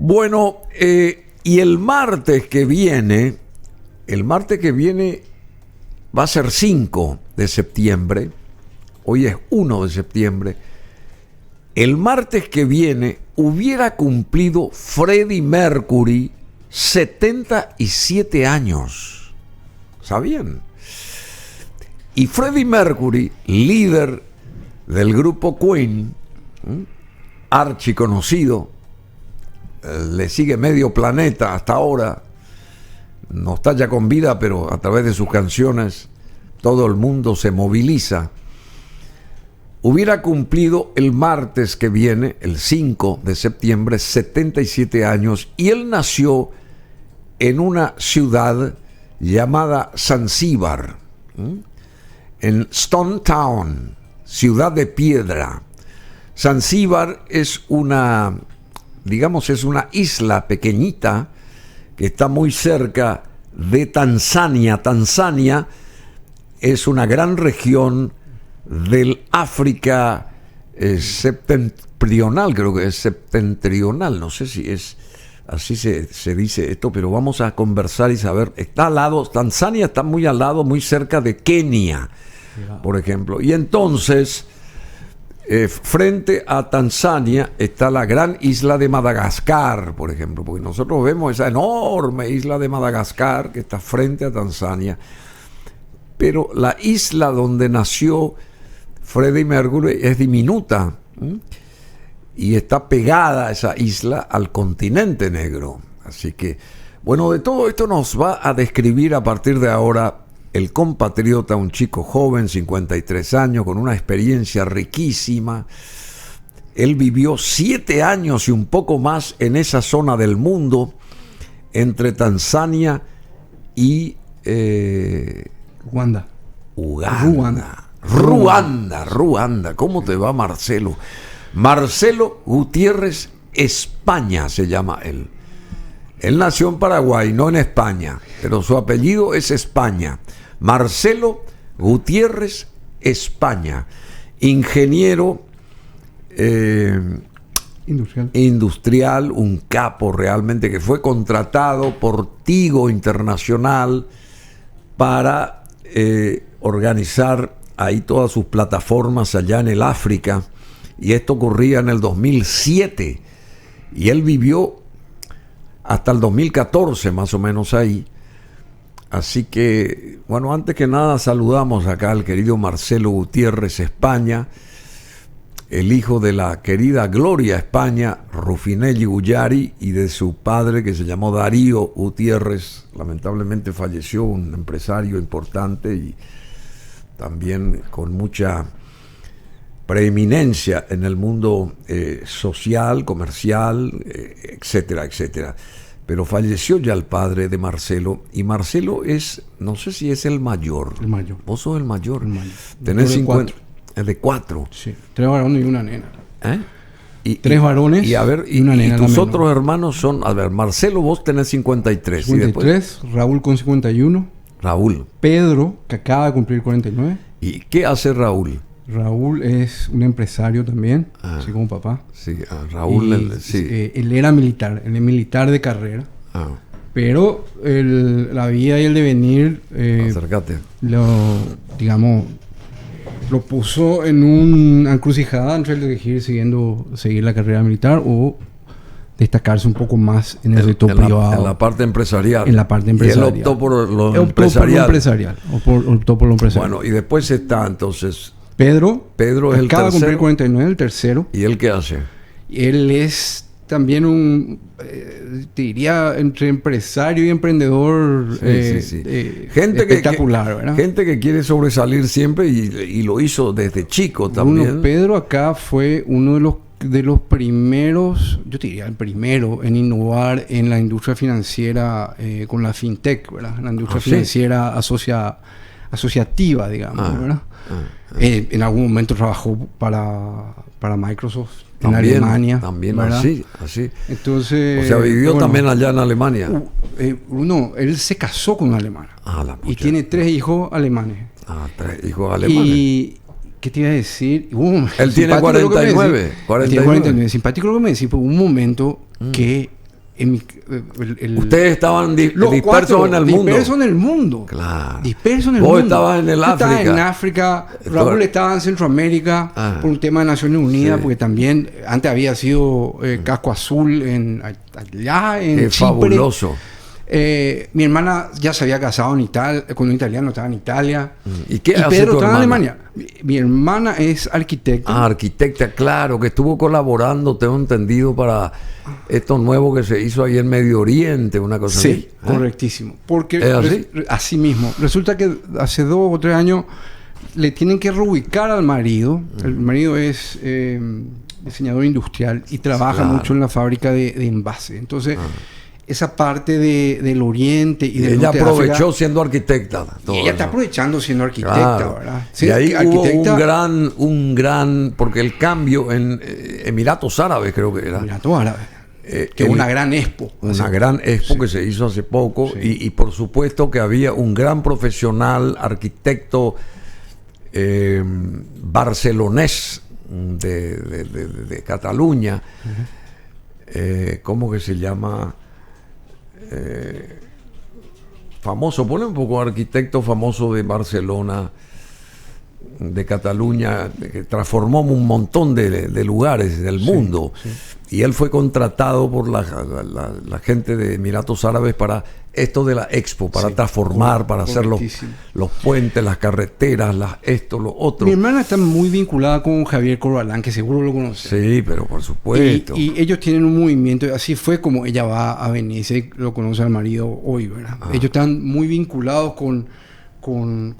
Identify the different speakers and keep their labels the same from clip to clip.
Speaker 1: Bueno, y el martes que viene va a ser 5 de septiembre, hoy es 1 de septiembre, el martes que viene hubiera cumplido Freddie Mercury 77 años. ¿Sabían? Y Freddie Mercury, líder del grupo Queen, archiconocido, le sigue medio planeta hasta ahora, no está ya con vida, pero a través de sus canciones todo el mundo se moviliza. Hubiera cumplido el martes que viene, el 5 de septiembre, 77 años, y él nació en una ciudad llamada Zanzíbar, en Stone Town, ciudad de piedra. Zanzíbar es una isla pequeñita que está muy cerca de Tanzania. Tanzania es una gran región del África septentrional, creo que es septentrional, no sé si es así se dice esto, pero vamos a conversar y saber. Está al lado, Tanzania está muy al lado, muy cerca de Kenia, por ejemplo. Y entonces, frente a Tanzania está la gran isla de Madagascar, por ejemplo, porque nosotros vemos esa enorme isla de Madagascar que está frente a Tanzania. Pero la isla donde nació Freddie Mercury es diminuta, y está pegada a esa isla al continente negro. Así que, bueno, de todo esto nos va a describir a partir de ahora el compatriota, un chico joven, 53 años, con una experiencia riquísima. Él vivió 7 años y un poco más en esa zona del mundo, entre Tanzania y Ruanda. ¿Cómo te va, Marcelo? Marcelo Gutiérrez España se llama él. Él nació en Paraguay, no en España, pero su apellido es España. Marcelo Gutiérrez España, ingeniero industrial, un capo realmente, que fue contratado por Tigo Internacional para organizar ahí todas sus plataformas allá en el África, y esto ocurría en el 2007, y él vivió hasta el 2014 más o menos ahí. Así que, bueno, antes que nada saludamos acá al querido Marcelo Gutiérrez España, el hijo de la querida Gloria España, Rufinelli Gullari, y de su padre, que se llamó Darío Gutiérrez. Lamentablemente falleció, un empresario importante y también con mucha preeminencia en el mundo social, comercial, etcétera, etcétera. Pero falleció ya el padre de Marcelo, y Marcelo es, no sé si es el mayor.
Speaker 2: El mayor.
Speaker 1: Vos sos el mayor.
Speaker 2: El mayor.
Speaker 1: Tenés 50. Es de 4.
Speaker 2: Sí. 3 varones y una nena.
Speaker 1: Y
Speaker 2: 3 varones
Speaker 1: y a ver,
Speaker 2: y una nena.
Speaker 1: Y tus otros hermanos son, a ver, Marcelo, vos tenés 53.
Speaker 2: 53, y después, Raúl con 51.
Speaker 1: Raúl.
Speaker 2: Pedro, que acaba de cumplir 49.
Speaker 1: ¿Y qué hace Raúl?
Speaker 2: Raúl es un empresario también, así como papá.
Speaker 1: Sí, Raúl,
Speaker 2: él era militar, él es militar de carrera. Pero la vida y el devenir
Speaker 1: acércate.
Speaker 2: Lo puso en una encrucijada entre elegir seguir la carrera militar o destacarse un poco más en el sector privado.
Speaker 1: En la parte empresarial.
Speaker 2: En la parte empresarial.
Speaker 1: Y él optó por lo empresarial.
Speaker 2: Optó por lo empresarial.
Speaker 1: Bueno, y después está entonces
Speaker 2: Pedro
Speaker 1: es el tercero.
Speaker 2: Acaba de cumplir 49, el tercero.
Speaker 1: ¿Y él qué hace?
Speaker 2: Él es también te diría, entre empresario y emprendedor.
Speaker 1: Gente
Speaker 2: espectacular, ¿verdad?
Speaker 1: Gente que quiere sobresalir siempre y lo hizo desde chico también.
Speaker 2: Pedro acá fue uno de los primeros, yo te diría el primero en innovar en la industria financiera con la fintech, ¿verdad? La industria financiera asociativa, digamos, ¿verdad? En algún momento trabajó para Microsoft también, en Alemania.
Speaker 1: También,
Speaker 2: ¿verdad?
Speaker 1: así.
Speaker 2: Entonces,
Speaker 1: o sea, vivió también allá en Alemania.
Speaker 2: Él se casó con una alemana. Y tiene 3 hijos alemanes.
Speaker 1: 3 hijos alemanes.
Speaker 2: Y ¿qué te iba a decir?
Speaker 1: Él tiene 49.
Speaker 2: Tiene 49. Simpático lo que me decís, porque hubo un momento que
Speaker 1: Ustedes estaban dispersos en el mundo.
Speaker 2: Dispersos en el mundo.
Speaker 1: Claro.
Speaker 2: Dispersos en el
Speaker 1: Vos
Speaker 2: mundo.
Speaker 1: estabas en el África.
Speaker 2: Estaba en África. Raúl estaba en Centroamérica por un tema de Naciones Unidas, porque también antes había sido casco azul allá en Chipre.
Speaker 1: Fabuloso.
Speaker 2: Mi hermana ya se había casado en Italia, con un italiano, estaba en Italia.
Speaker 1: ¿Y qué hace
Speaker 2: Pedro
Speaker 1: tu
Speaker 2: estaba en
Speaker 1: hermana?
Speaker 2: Alemania. Mi hermana es arquitecta.
Speaker 1: Arquitecta, claro, que estuvo colaborando, tengo entendido, para esto nuevo que se hizo ahí en Medio Oriente, una cosa así.
Speaker 2: Sí, correctísimo. Porque
Speaker 1: ¿Es así?
Speaker 2: así mismo. Resulta que hace 2 o 3 años le tienen que reubicar al marido. El marido es diseñador industrial y trabaja mucho en la fábrica de envase. Entonces, esa parte del Oriente y del
Speaker 1: ella
Speaker 2: norte de
Speaker 1: aprovechó
Speaker 2: África,
Speaker 1: siendo arquitecta.
Speaker 2: y ella está aprovechando siendo arquitecta,
Speaker 1: Claro.
Speaker 2: ¿verdad?
Speaker 1: Y ahí
Speaker 2: arquitecta,
Speaker 1: hubo un gran, porque el cambio en Emiratos Árabes creo que era.
Speaker 2: Emiratos Árabes, que es una gran expo.
Speaker 1: Una gran expo que se hizo hace poco y por supuesto que había un gran profesional, arquitecto barcelonés de Cataluña. ¿Cómo que se llama? Famoso, pone un poco arquitecto famoso de Barcelona, de Cataluña, que transformó un montón de lugares del mundo. Y él fue contratado por la gente de Emiratos Árabes para esto de la expo, para transformar, para hacer los puentes, las carreteras, lo otro.
Speaker 2: Mi hermana está muy vinculada con Javier Corbalán, que seguro lo conoce.
Speaker 1: Sí, pero por supuesto.
Speaker 2: Y ellos tienen un movimiento, así fue como ella va a Venecia y lo conoce al marido hoy, ¿verdad? Ellos están muy vinculados con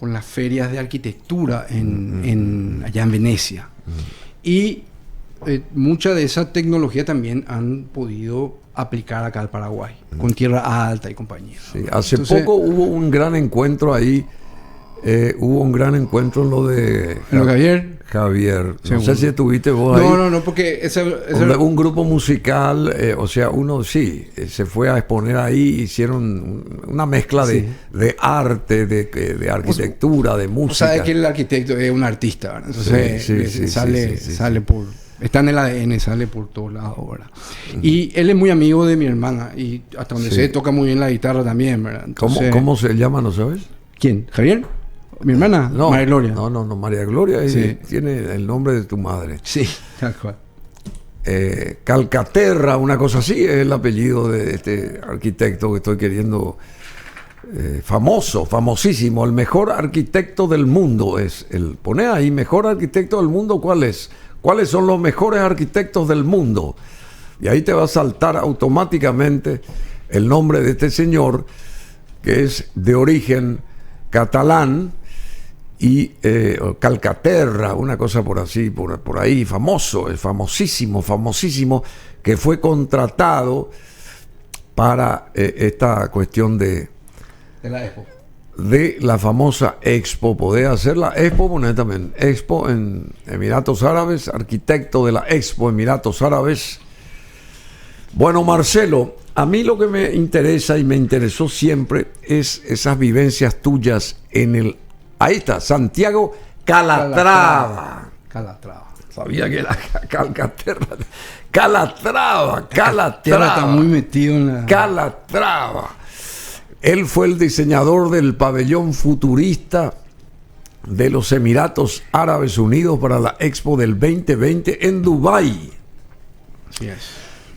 Speaker 2: las ferias de arquitectura allá en Venecia. Y mucha de esa tecnología también han podido aplicar acá al Paraguay, con Tierra Alta y compañía.
Speaker 1: Sí, hace poco hubo un gran encuentro ahí, hubo un gran encuentro en lo de Javier. No sé si estuviste vos ahí.
Speaker 2: No, porque
Speaker 1: un grupo musical, o sea, uno se fue a exponer ahí, hicieron una mezcla de arte, de arquitectura, de música.
Speaker 2: O sea, que el arquitecto es un artista, ¿verdad? Entonces sale por... Está en el ADN, sale por todos lados, ¿verdad? Y él es muy amigo de mi hermana y hasta donde sé toca muy bien la guitarra también, ¿verdad? Entonces,
Speaker 1: ¿Cómo se llama, no sabes?
Speaker 2: ¿Quién? ¿Javier? ¿Mi hermana?
Speaker 1: No,
Speaker 2: María Gloria.
Speaker 1: No, María Gloria tiene el nombre de tu madre.
Speaker 2: Sí, tal cual.
Speaker 1: Calcaterra, una cosa así, es el apellido de este arquitecto que estoy queriendo. Famosísimo, el mejor arquitecto del mundo es el. Pone ahí, mejor arquitecto del mundo, ¿cuál es? ¿Cuáles son los mejores arquitectos del mundo? Y ahí te va a saltar automáticamente el nombre de este señor, que es de origen catalán y Calcaterra, una cosa por ahí, famosísimo, que fue contratado para esta cuestión de
Speaker 2: la expo.
Speaker 1: De la famosa expo, poder hacer la expo, poner también expo en Emiratos Árabes, arquitecto de la expo Emiratos Árabes. Bueno, Marcelo, a mí lo que me interesa y me interesó siempre es esas vivencias tuyas ahí está, Santiago Calatrava. Sabía que era Calcaterra. Calatrava.
Speaker 2: Está muy metido en la...
Speaker 1: Calatrava. Él fue el diseñador del pabellón futurista de los Emiratos Árabes Unidos para la Expo del 2020 en Dubái.
Speaker 2: Así es.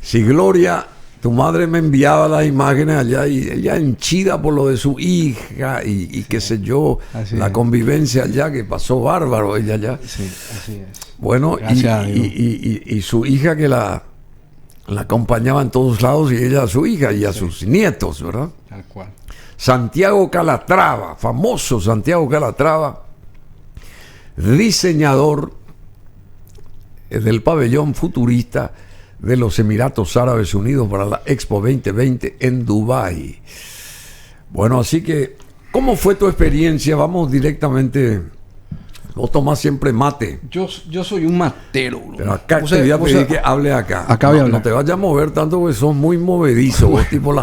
Speaker 1: Si Gloria, tu madre me enviaba las imágenes allá y ella henchida por lo de su hija y qué sé yo, la convivencia allá que pasó bárbaro ella allá.
Speaker 2: Sí, así es.
Speaker 1: Bueno, y su hija que la acompañaba en todos lados y ella a su hija y a sus nietos, ¿verdad?
Speaker 2: Tal cual.
Speaker 1: Santiago Calatrava, famoso Santiago Calatrava, diseñador del pabellón futurista de los Emiratos Árabes Unidos para la Expo 2020 en Dubái. Bueno, así que, ¿cómo fue tu experiencia? Vamos directamente. Vos tomás siempre mate.
Speaker 2: Yo soy un matero, bro.
Speaker 1: Pero acá te voy a pedir que hable acá.
Speaker 2: Acá voy a hablar.
Speaker 1: No te vayas a mover tanto porque son muy movedizos. Vos, tipo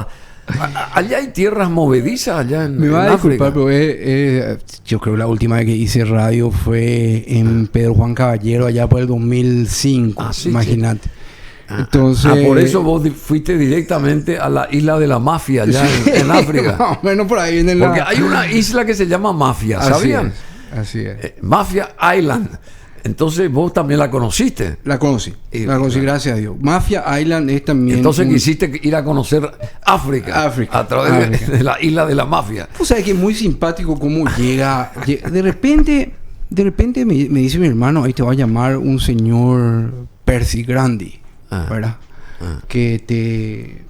Speaker 1: allá hay tierras movedizas allá en
Speaker 2: Me va a
Speaker 1: África.
Speaker 2: disculpar, pero yo creo que la última vez que hice radio fue en Pedro Juan Caballero, allá por el 2005.
Speaker 1: Sí,
Speaker 2: imagínate. Entonces,
Speaker 1: por eso vos fuiste directamente a la isla de la Mafia, allá en África.
Speaker 2: Más o menos por ahí viene
Speaker 1: Porque hay una isla que se llama Mafia, ¿sabían?
Speaker 2: Así es.
Speaker 1: Mafia Island. Entonces vos también la conociste.
Speaker 2: La conocí, gracias a Dios. Mafia Island es también...
Speaker 1: Entonces quisiste ir a conocer África. A través de la isla de la Mafia.
Speaker 2: Pues sabes que es muy simpático cómo llega... De repente me dice mi hermano, ahí te va a llamar un señor Percy Grandi, ¿verdad? Que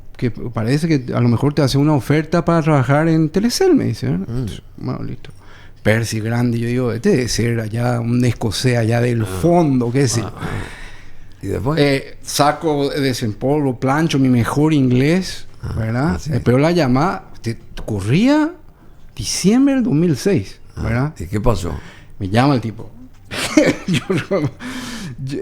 Speaker 2: parece que a lo mejor te hace una oferta para trabajar en Telecel, me dice, ¿verdad? Bueno, listo. Percy Grandi, yo digo, este debe ser allá un escocés allá del fondo, qué sé.
Speaker 1: ¿Y después?
Speaker 2: Saco, desempolvo, plancho mi mejor inglés, ¿verdad? Pero la llamada corría diciembre del 2006, ¿verdad?
Speaker 1: ¿Y qué pasó?
Speaker 2: Me llama el tipo.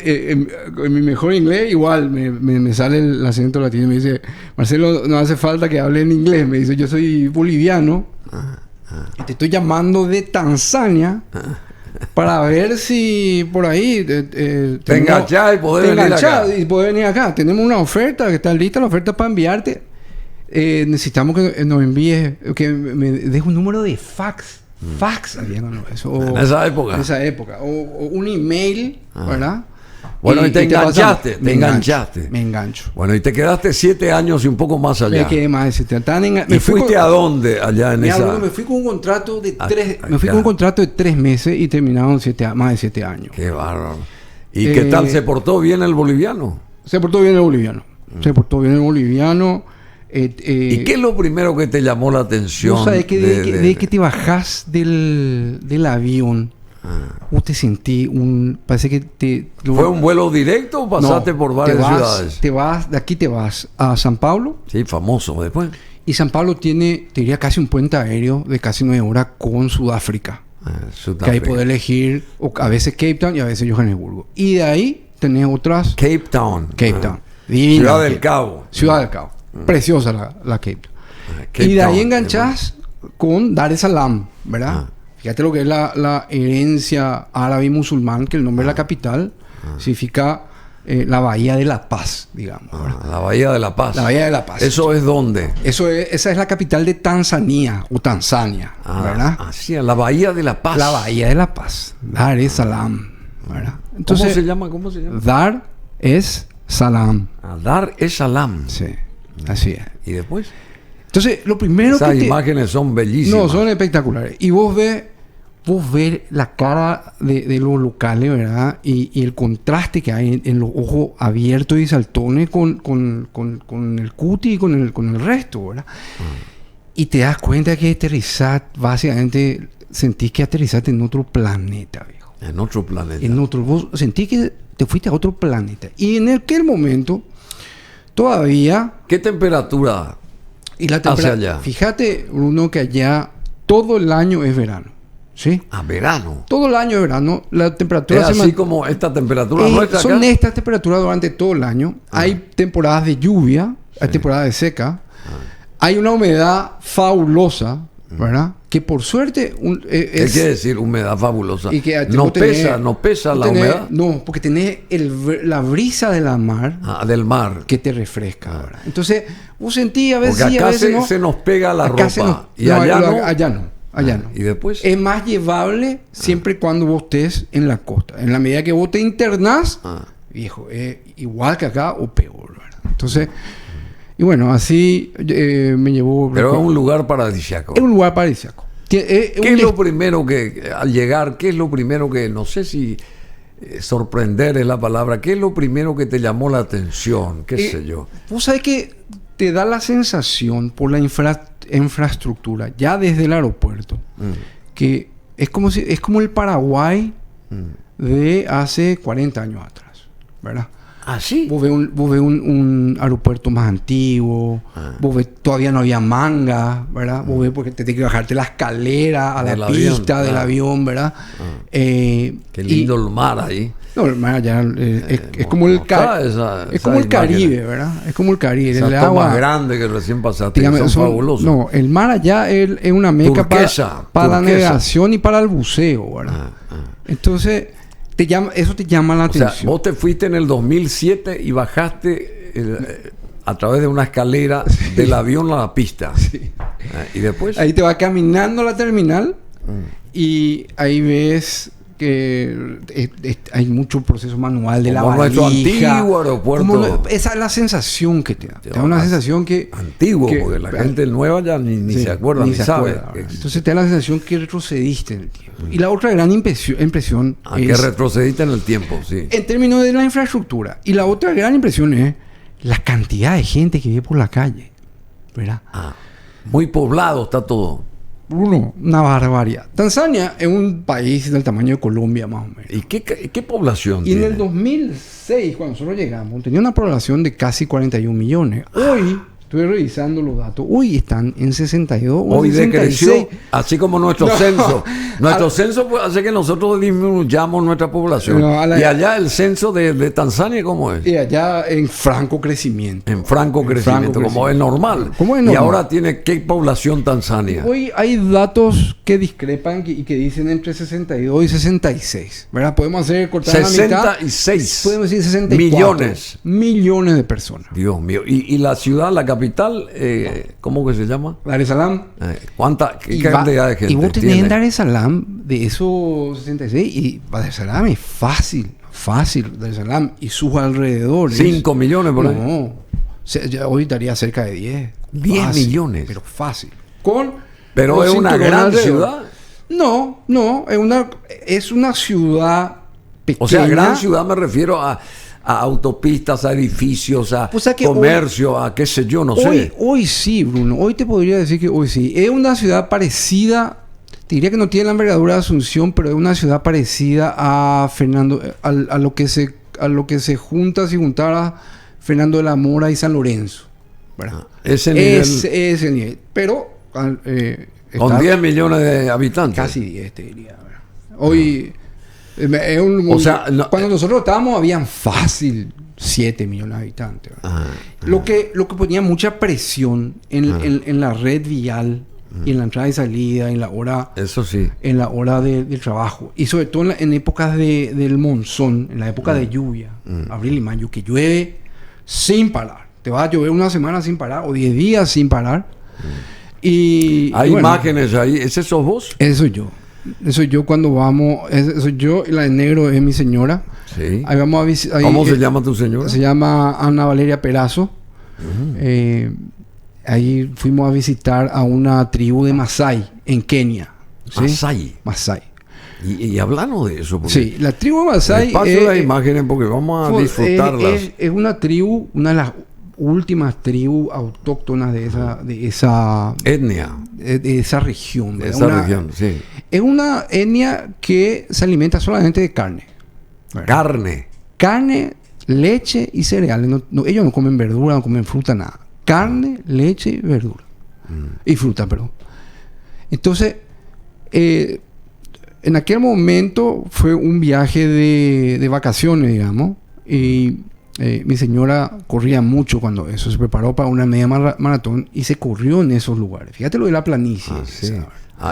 Speaker 2: En mi mejor inglés igual me sale el acento latino y me dice, Marcelo, no hace falta que hable en inglés. Me dice, yo soy boliviano y te estoy llamando de Tanzania para ver si por ahí te
Speaker 1: enganchás y poder
Speaker 2: venir acá. Tenemos una oferta que está lista, la oferta para enviarte. Necesitamos que nos envíes, que me dejes un número de fax. Fax,
Speaker 1: en esa época.
Speaker 2: O un email, ¿verdad?
Speaker 1: Bueno, y te enganchaste.
Speaker 2: Me engancho.
Speaker 1: Bueno, y te quedaste 7 años y un poco más allá.
Speaker 2: Me quedé más de 7 años.
Speaker 1: ¿Y fuiste a dónde allá en esa?
Speaker 2: Me fui con un contrato de 3 meses y terminaron más de 7 años.
Speaker 1: Qué bárbaro. ¿Y qué tal? ¿Se portó bien el boliviano?
Speaker 2: Se portó bien el boliviano.
Speaker 1: ¿Y qué es lo primero que te llamó la atención?
Speaker 2: ¿Vos sabés que de que te bajás del avión, vos te sentí parece que
Speaker 1: ¿Fue un vuelo directo o pasaste por varias ciudades?
Speaker 2: De aquí te vas a San Pablo.
Speaker 1: Sí, famoso después.
Speaker 2: Y San Pablo tiene, te diría, casi un puente aéreo de casi 9 horas con Sudáfrica. Que ahí podés elegir a veces Cape Town y a veces Johannesburgo. Y de ahí tenés otras...
Speaker 1: Cape Town.
Speaker 2: Divina,
Speaker 1: Ciudad del Cabo.
Speaker 2: Preciosa la Cape Town. Y de ahí enganchás con Dar es Salaam, ¿verdad? Fíjate lo que es la herencia árabe y musulmán, que el nombre de la capital significa la Bahía de la Paz, digamos.
Speaker 1: La Bahía de la Paz.
Speaker 2: La Bahía de la Paz.
Speaker 1: ¿Eso es dónde?
Speaker 2: Esa es la capital de Tanzania, ¿verdad?
Speaker 1: Así, la Bahía de la Paz.
Speaker 2: La Bahía de la Paz. Dar es Salaam, ¿verdad?
Speaker 1: Entonces, ¿Cómo se llama?
Speaker 2: Dar es Salaam.
Speaker 1: Dar es Salaam.
Speaker 2: Sí. Así es.
Speaker 1: ¿Y después?
Speaker 2: Entonces, lo primero
Speaker 1: Esas imágenes son bellísimas.
Speaker 2: No, son espectaculares. Y vos ves la cara de los locales, ¿verdad? Y el contraste que hay en los ojos abiertos y saltones con el cuti y con el resto, ¿verdad? Y te das cuenta que aterrizaste, básicamente, sentís que aterrizaste en otro planeta, viejo.
Speaker 1: En otro planeta.
Speaker 2: Vos sentís que te fuiste a otro planeta. Y en aquel momento... Todavía...
Speaker 1: ¿Qué temperatura hace allá?
Speaker 2: Fíjate, Bruno, que allá todo el año es verano. ¿Sí?
Speaker 1: Verano.
Speaker 2: Todo el año es verano. La temperatura...
Speaker 1: ¿Es así como esta temperatura nuestra acá?
Speaker 2: Son estas temperaturas durante todo el año. Hay temporadas de lluvia, hay temporadas de seca. Hay una humedad fabulosa, ¿verdad? Que por suerte...
Speaker 1: ¿Qué quiere decir humedad fabulosa?
Speaker 2: Y que
Speaker 1: no pesa la humedad.
Speaker 2: No, porque tenés la brisa de la mar.
Speaker 1: Del mar.
Speaker 2: Que te refresca. ¿Verdad? Entonces, vos sentís a veces...
Speaker 1: Porque acá
Speaker 2: a veces
Speaker 1: se nos pega la ropa. Y
Speaker 2: allá no. Allá no.
Speaker 1: ¿Y después?
Speaker 2: Es más llevable siempre y cuando vos estés en la costa. En la medida que vos te internás, viejo, es igual que acá o peor, ¿verdad? Entonces... Y bueno, así me llevó...
Speaker 1: Pero es un lugar paradisíaco.
Speaker 2: Es un lugar paradisíaco.
Speaker 1: ¿Qué es lo primero que, al llegar, qué es lo primero que, no sé si sorprender es la palabra, qué es lo primero que te llamó la atención? ¿Qué sé yo?
Speaker 2: Vos sabés que te da la sensación por la infraestructura, ya desde el aeropuerto, que es como el Paraguay de hace 40 años atrás, ¿verdad?
Speaker 1: ¿Ah, sí?
Speaker 2: Vos ves un aeropuerto más antiguo, vos ves, todavía no había manga, ¿verdad? Vos ves porque te tienes que bajarte la escalera a la pista del avión, ¿verdad?
Speaker 1: Qué lindo el mar ahí.
Speaker 2: No, el mar allá es como el Caribe, ¿verdad? Es como el Caribe.
Speaker 1: El agua más grande que recién pasaste, son fabulosos.
Speaker 2: No, el mar allá es una meca para la navegación y para el buceo, ¿verdad? Entonces... eso te llama la
Speaker 1: O sea,
Speaker 2: atención.
Speaker 1: vos te fuiste en el 2007 y bajaste a través de una escalera del avión a la pista.
Speaker 2: Sí.
Speaker 1: Y después...
Speaker 2: Ahí te vas caminando a la terminal y ahí ves que hay mucho proceso manual de la
Speaker 1: Como nuestro
Speaker 2: valija.
Speaker 1: antiguo aeropuerto.
Speaker 2: Esa es la sensación que te da. Te da una sensación que...
Speaker 1: Antiguo, porque la gente nueva ya ni
Speaker 2: sí,
Speaker 1: se acuerda, ni
Speaker 2: se
Speaker 1: sabe.
Speaker 2: acuerda. Entonces te da la sensación que retrocediste en el tiempo. Y la otra gran impresión
Speaker 1: Que
Speaker 2: es...
Speaker 1: retrocediste en el tiempo, sí.
Speaker 2: En términos de la infraestructura. Y la otra gran impresión es la cantidad de gente que vive por la calle. ¿Verdad?
Speaker 1: Muy poblado está todo.
Speaker 2: Bruno, una barbaridad. Tanzania es un país del tamaño de Colombia, más o menos.
Speaker 1: ¿Y qué población
Speaker 2: Y en
Speaker 1: tiene?
Speaker 2: el 2006, cuando nosotros llegamos, tenía una población de casi 41 millones. Hoy, estuve revisando los datos, hoy están en 62 o
Speaker 1: Hoy
Speaker 2: 66.
Speaker 1: decreció, así como nuestro
Speaker 2: No.
Speaker 1: censo. Nuestro censo pues, hace que nosotros disminuyamos nuestra población.
Speaker 2: No,
Speaker 1: y allá el censo de Tanzania, ¿cómo es?
Speaker 2: Y allá en franco crecimiento.
Speaker 1: En franco crecimiento, como es normal.
Speaker 2: ¿Cómo es
Speaker 1: Y
Speaker 2: normal?
Speaker 1: ahora tiene qué población Tanzania.
Speaker 2: Hoy hay datos que discrepan y que dicen entre 62 y 66. ¿Verdad? Podemos hacer cortar la mitad.
Speaker 1: 66
Speaker 2: Podemos decir 64
Speaker 1: millones.
Speaker 2: Millones de personas.
Speaker 1: Dios mío. Y la ciudad, la capital, ¿cómo que se llama?
Speaker 2: Dar es Salaam.
Speaker 1: ¿Qué cantidad de gente
Speaker 2: Y vos tenés
Speaker 1: tiene?
Speaker 2: en Dar es Salaam de esos 66 y Dar es Salaam es fácil. Dar es Salaam y sus alrededores.
Speaker 1: 5 millones por ahí.
Speaker 2: No. Ya hoy estaría cerca de 10.
Speaker 1: 10
Speaker 2: Fácil,
Speaker 1: millones.
Speaker 2: Pero fácil.
Speaker 1: Pero
Speaker 2: los
Speaker 1: es una
Speaker 2: cinturones
Speaker 1: gran
Speaker 2: alrededor.
Speaker 1: ciudad.
Speaker 2: No. Es una ciudad pequeña.
Speaker 1: O sea, gran ciudad me refiero a autopistas, a edificios, a
Speaker 2: O sea que
Speaker 1: comercio, a qué sé yo, no sé.
Speaker 2: Hoy sí, Bruno. Hoy te podría decir que hoy sí. Es una ciudad parecida. Te diría que no tiene la envergadura de Asunción, pero es una ciudad parecida a Fernando, a lo que se junta si juntara Fernando de la Mora y San Lorenzo. ¿Verdad?
Speaker 1: Ese nivel.
Speaker 2: Ese nivel. Pero
Speaker 1: Con
Speaker 2: está
Speaker 1: 10 millones de habitantes.
Speaker 2: casi 10, te diría. ¿Verdad? Hoy es
Speaker 1: O sea, no,
Speaker 2: cuando nosotros estábamos habían fácil 7 millones de habitantes. Lo que ponía mucha presión en la red vial y en la entrada y salida, en la hora,
Speaker 1: eso sí.
Speaker 2: en la hora del trabajo. Y sobre todo en épocas del monzón, en la época de lluvia, abril y mayo, que llueve sin parar. Te va a llover una semana sin parar o 10 días sin parar. Y
Speaker 1: Hay
Speaker 2: bueno,
Speaker 1: imágenes ahí. ¿Ese sos vos?
Speaker 2: Eso soy yo cuando vamos. Soy yo y la de negro es mi señora.
Speaker 1: Sí.
Speaker 2: Ahí vamos a visitar.
Speaker 1: ¿Cómo se llama tu señora?
Speaker 2: Se llama Ana Valeria Perazo. Ahí fuimos a visitar a una tribu de Masái en Kenia. ¿Sí? Masái.
Speaker 1: Y hablando de eso.
Speaker 2: Sí, la tribu de Masái.
Speaker 1: Paso las imágenes porque vamos a disfrutarlas.
Speaker 2: Es una tribu, una de las últimas tribus autóctonas de esa
Speaker 1: etnia.
Speaker 2: De esa región.
Speaker 1: De esa región, sí.
Speaker 2: Es una etnia que se alimenta solamente de carne.
Speaker 1: Carne.
Speaker 2: Carne, leche y cereales. Ellos no comen verdura, no comen fruta, nada. Carne, leche y verdura. Y fruta, perdón. Entonces, en aquel momento fue un viaje de vacaciones, digamos. Y mi señora corría mucho cuando eso. Se preparó para una media maratón y se corrió en esos lugares. Fíjate lo de la planicie.
Speaker 1: Sí.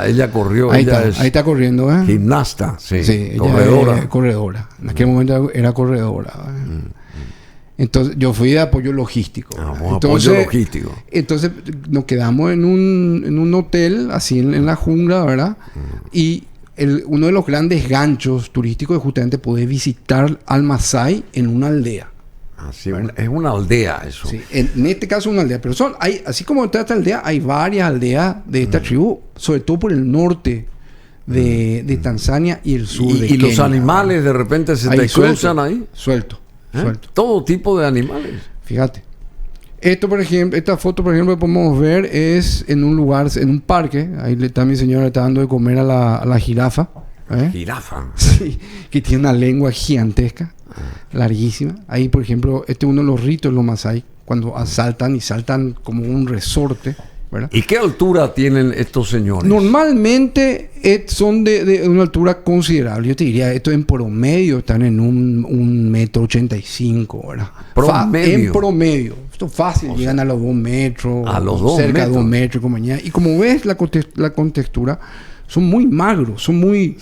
Speaker 1: Ella corrió.
Speaker 2: Ahí
Speaker 1: ella
Speaker 2: está corriendo, ¿eh?
Speaker 1: Gimnasta, sí.
Speaker 2: Corredora. Corredora. En aquel momento era corredora. Entonces, yo fui de apoyo logístico.
Speaker 1: Apoyo logístico.
Speaker 2: Entonces, nos quedamos en un hotel, así en la jungla, ¿verdad? Y uno de los grandes ganchos turísticos es justamente poder visitar al Masái en una aldea.
Speaker 1: Sí, es una aldea eso.
Speaker 2: Sí, en este caso una aldea, pero así como en esta aldea, hay varias aldeas de esta tribu, sobre todo por el norte de Tanzania y el sur de
Speaker 1: y
Speaker 2: Kenia.
Speaker 1: Los animales de repente se te cruzan ahí.
Speaker 2: Suelto.
Speaker 1: Todo tipo de animales.
Speaker 2: Fíjate. Esta foto, por ejemplo, que podemos ver es en un lugar, en un parque. Ahí está mi señora, está dando de comer a la jirafa.
Speaker 1: Jirafa.
Speaker 2: Sí, que tiene una lengua gigantesca, larguísima. Ahí, por ejemplo, este es uno de los ritos de los Masái, cuando saltan como un resorte, ¿verdad?
Speaker 1: ¿Y qué altura tienen estos señores?
Speaker 2: Normalmente son de una altura considerable. Yo te diría, esto en promedio están en 1,85 m, ¿verdad?
Speaker 1: ¿Promedio?
Speaker 2: En promedio. Esto es fácil, llegan a los 2 metros.
Speaker 1: A los 2
Speaker 2: cerca
Speaker 1: metros.
Speaker 2: de 2 metros, y como ves la contextura, son muy magros, son muy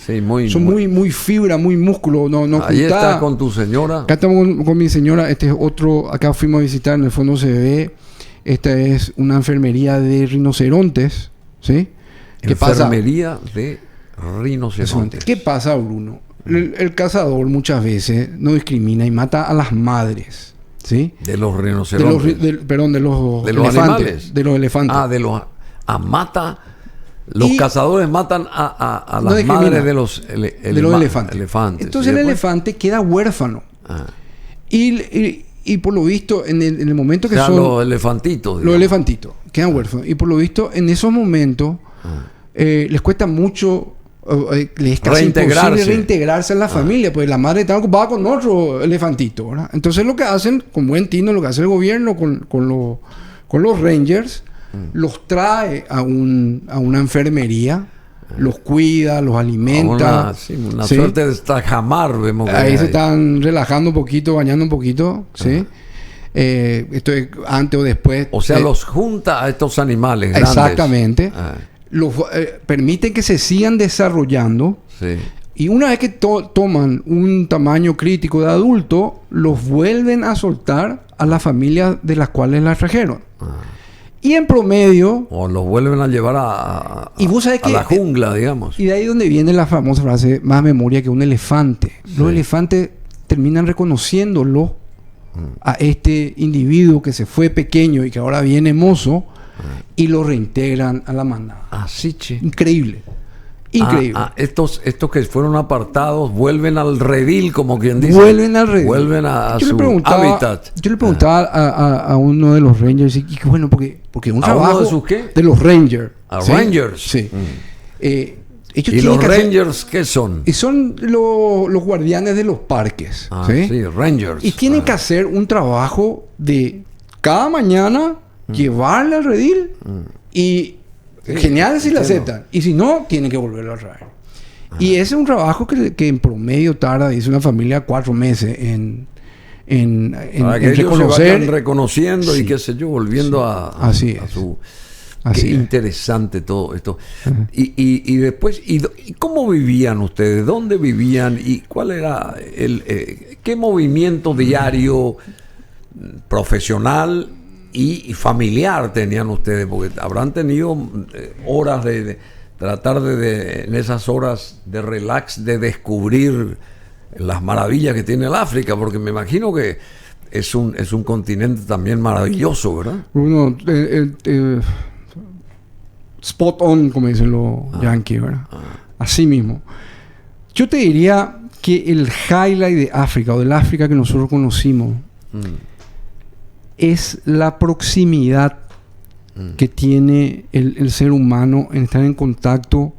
Speaker 2: fibra, muy músculo.
Speaker 1: Ahí está con tu señora.
Speaker 2: Acá estamos con mi señora. Este es otro, acá fuimos a visitar, en el fondo se ve, esta es una enfermería de rinocerontes, ¿sí?
Speaker 1: Enfermería de rinocerontes.
Speaker 2: ¿Qué pasa, Bruno? El cazador muchas veces no discrimina y mata a las madres, ¿sí?
Speaker 1: De los rinocerontes.
Speaker 2: Perdón, de los elefantes.
Speaker 1: Animales.
Speaker 2: De los elefantes.
Speaker 1: Mata. Los cazadores matan a las madres de los elefantes.
Speaker 2: Entonces el elefante queda huérfano. Y por lo visto, en el momento que son...
Speaker 1: los elefantitos.
Speaker 2: Digamos. Los elefantitos quedan huérfanos. Y por lo visto, en esos momentos, les cuesta mucho... les es casi imposible reintegrarse en la familia, porque la madre está ocupada con otro elefantito, ¿verdad? Entonces lo que hacen, con buen tino, lo que hace el gobierno con los rangers, los trae a una enfermería, los cuida, los alimenta.
Speaker 1: Una suerte de tajamar, vemos que
Speaker 2: ahí se están relajando un poquito, bañando un poquito, ¿sí? Esto es antes o después.
Speaker 1: O sea, los junta a estos animales grandes.
Speaker 2: Exactamente. Los permiten que se sigan desarrollando.
Speaker 1: Sí.
Speaker 2: Y una vez que toman un tamaño crítico de adulto, los vuelven a soltar a las familias de las cuales las trajeron. Y en promedio...
Speaker 1: O los vuelven a llevar a la jungla, digamos.
Speaker 2: Y de ahí donde viene la famosa frase, más memoria que un elefante. Sí. Los elefantes terminan reconociéndolo a este individuo que se fue pequeño y que ahora viene mozo y lo reintegran a la manada.
Speaker 1: Así, che.
Speaker 2: Increíble. Increíble.
Speaker 1: Estos que fueron apartados vuelven al redil, como quien dice.
Speaker 2: Vuelven al redil.
Speaker 1: Vuelven a su hábitat.
Speaker 2: Yo le preguntaba a uno de los rangers, y bueno, porque un trabajo...
Speaker 1: ¿A uno de sus qué?
Speaker 2: De los rangers.
Speaker 1: ¿A Rangers?
Speaker 2: Sí. Ellos
Speaker 1: ¿Y los Rangers qué son?
Speaker 2: Y son los guardianes de los parques.
Speaker 1: Sí, Rangers.
Speaker 2: Y tienen que hacer un trabajo de cada mañana llevarle al redil y... Sí, genial si la aceptan. Y si no, tienen que volverlo a traer. Y ese es un trabajo que en promedio tarda, dice una familia, 4 meses en
Speaker 1: para que ellos reconocer. Se vayan reconociendo y qué sé yo, volviendo a su...
Speaker 2: Así
Speaker 1: qué interesante todo esto. Y después, ¿y cómo vivían ustedes? ¿Dónde vivían? ¿Y cuál era qué movimiento diario profesional y familiar tenían ustedes? Porque habrán tenido horas de tratar en esas horas de relax, de descubrir las maravillas que tiene el África, porque me imagino que es un continente también maravilloso, ¿verdad?
Speaker 2: Uno, spot on, como dicen los yankees, ¿verdad? Así mismo. Yo te diría que el highlight de África, o del África que nosotros conocimos, es la proximidad que tiene el ser humano en estar en contacto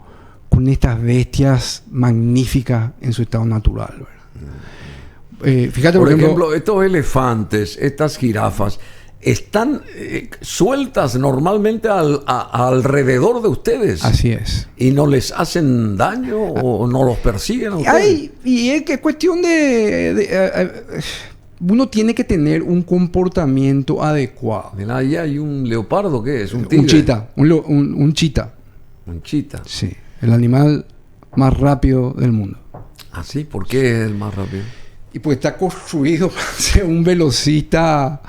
Speaker 2: con estas bestias magníficas en su estado natural, ¿verdad? Fíjate,
Speaker 1: por ejemplo, estos elefantes, estas jirafas, están sueltas normalmente alrededor de ustedes.
Speaker 2: Así es.
Speaker 1: ¿Y no les hacen daño o no los persiguen a ustedes?
Speaker 2: Y es que es cuestión uno tiene que tener un comportamiento adecuado.
Speaker 1: Mira, ahí hay un leopardo, ¿qué es? Un tigre.
Speaker 2: Un chita. Un chita.
Speaker 1: Un chita.
Speaker 2: Sí. El animal más rápido del mundo.
Speaker 1: ¿Ah, sí? ¿Por qué es el más rápido?
Speaker 2: Y pues está construido para ser un velocista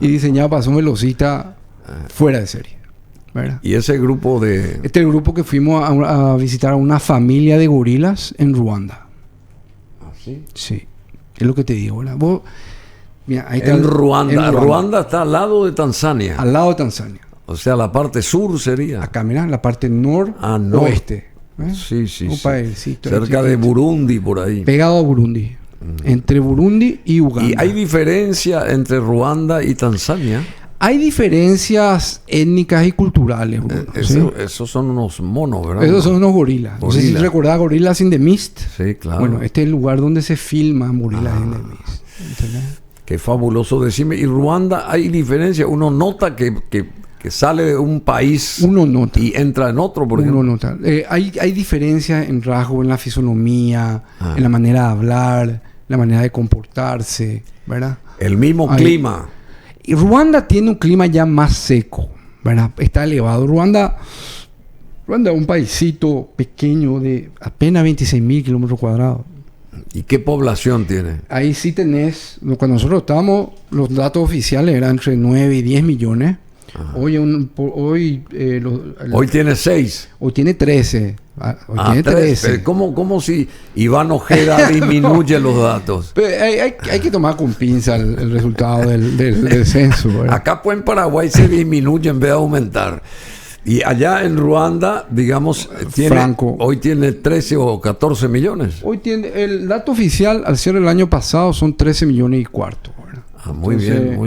Speaker 2: y diseñado para ser un velocista fuera de serie, ¿verdad?
Speaker 1: ¿Y ese grupo de...?
Speaker 2: Este es el grupo que fuimos a visitar a una familia de gorilas en Ruanda.
Speaker 1: ¿Ah, sí?
Speaker 2: Sí. Es lo que te digo, ¿verdad? Vos, mira, ahí está
Speaker 1: Ruanda. Ruanda está al lado de Tanzania.
Speaker 2: Al lado de Tanzania.
Speaker 1: O sea, la parte sur sería.
Speaker 2: Acá, mira, la parte noroeste.
Speaker 1: Sí.
Speaker 2: Un paísito
Speaker 1: cerca de Burundi, por ahí.
Speaker 2: Pegado a Burundi. Entre Burundi y Uganda.
Speaker 1: ¿Y hay diferencia entre Ruanda y Tanzania?
Speaker 2: Hay diferencias étnicas y culturales, Bruno.
Speaker 1: Esos son unos monos, ¿verdad?
Speaker 2: Esos son unos gorilas. No sé si recordás Gorillas in the Mist.
Speaker 1: Sí, claro.
Speaker 2: Bueno, este es el lugar donde se filman Gorillas in the Mist. ¿Entendés?
Speaker 1: Qué fabuloso. Decime, ¿y Ruanda hay diferencia? Uno nota que sale de un país y entra en otro, por ejemplo.
Speaker 2: Uno nota. Hay diferencias en rasgos, en la fisonomía, en la manera de hablar, la manera de comportarse, ¿verdad?
Speaker 1: El mismo clima.
Speaker 2: Y Ruanda tiene un clima ya más seco, ¿verdad? Está elevado. Ruanda Ruanda es un paisito pequeño de apenas 26.000 kilómetros cuadrados.
Speaker 1: ¿Y qué población tiene?
Speaker 2: Ahí sí tenés, cuando nosotros estábamos, los datos oficiales eran entre 9 y 10 millones. Hoy
Speaker 1: tiene 6.
Speaker 2: Hoy tiene 13. Hoy tiene 13.
Speaker 1: ¿Cómo si Iván Ojeda disminuye los datos?
Speaker 2: Hay que tomar con pinza el resultado del censo, ¿verdad?
Speaker 1: Acá pues en Paraguay se disminuye en vez de aumentar. Y allá en Ruanda, digamos, hoy tiene 13 o 14 millones.
Speaker 2: Hoy tiene, el dato oficial al cierre del año pasado son 13 millones y cuarto.
Speaker 1: Muy bien.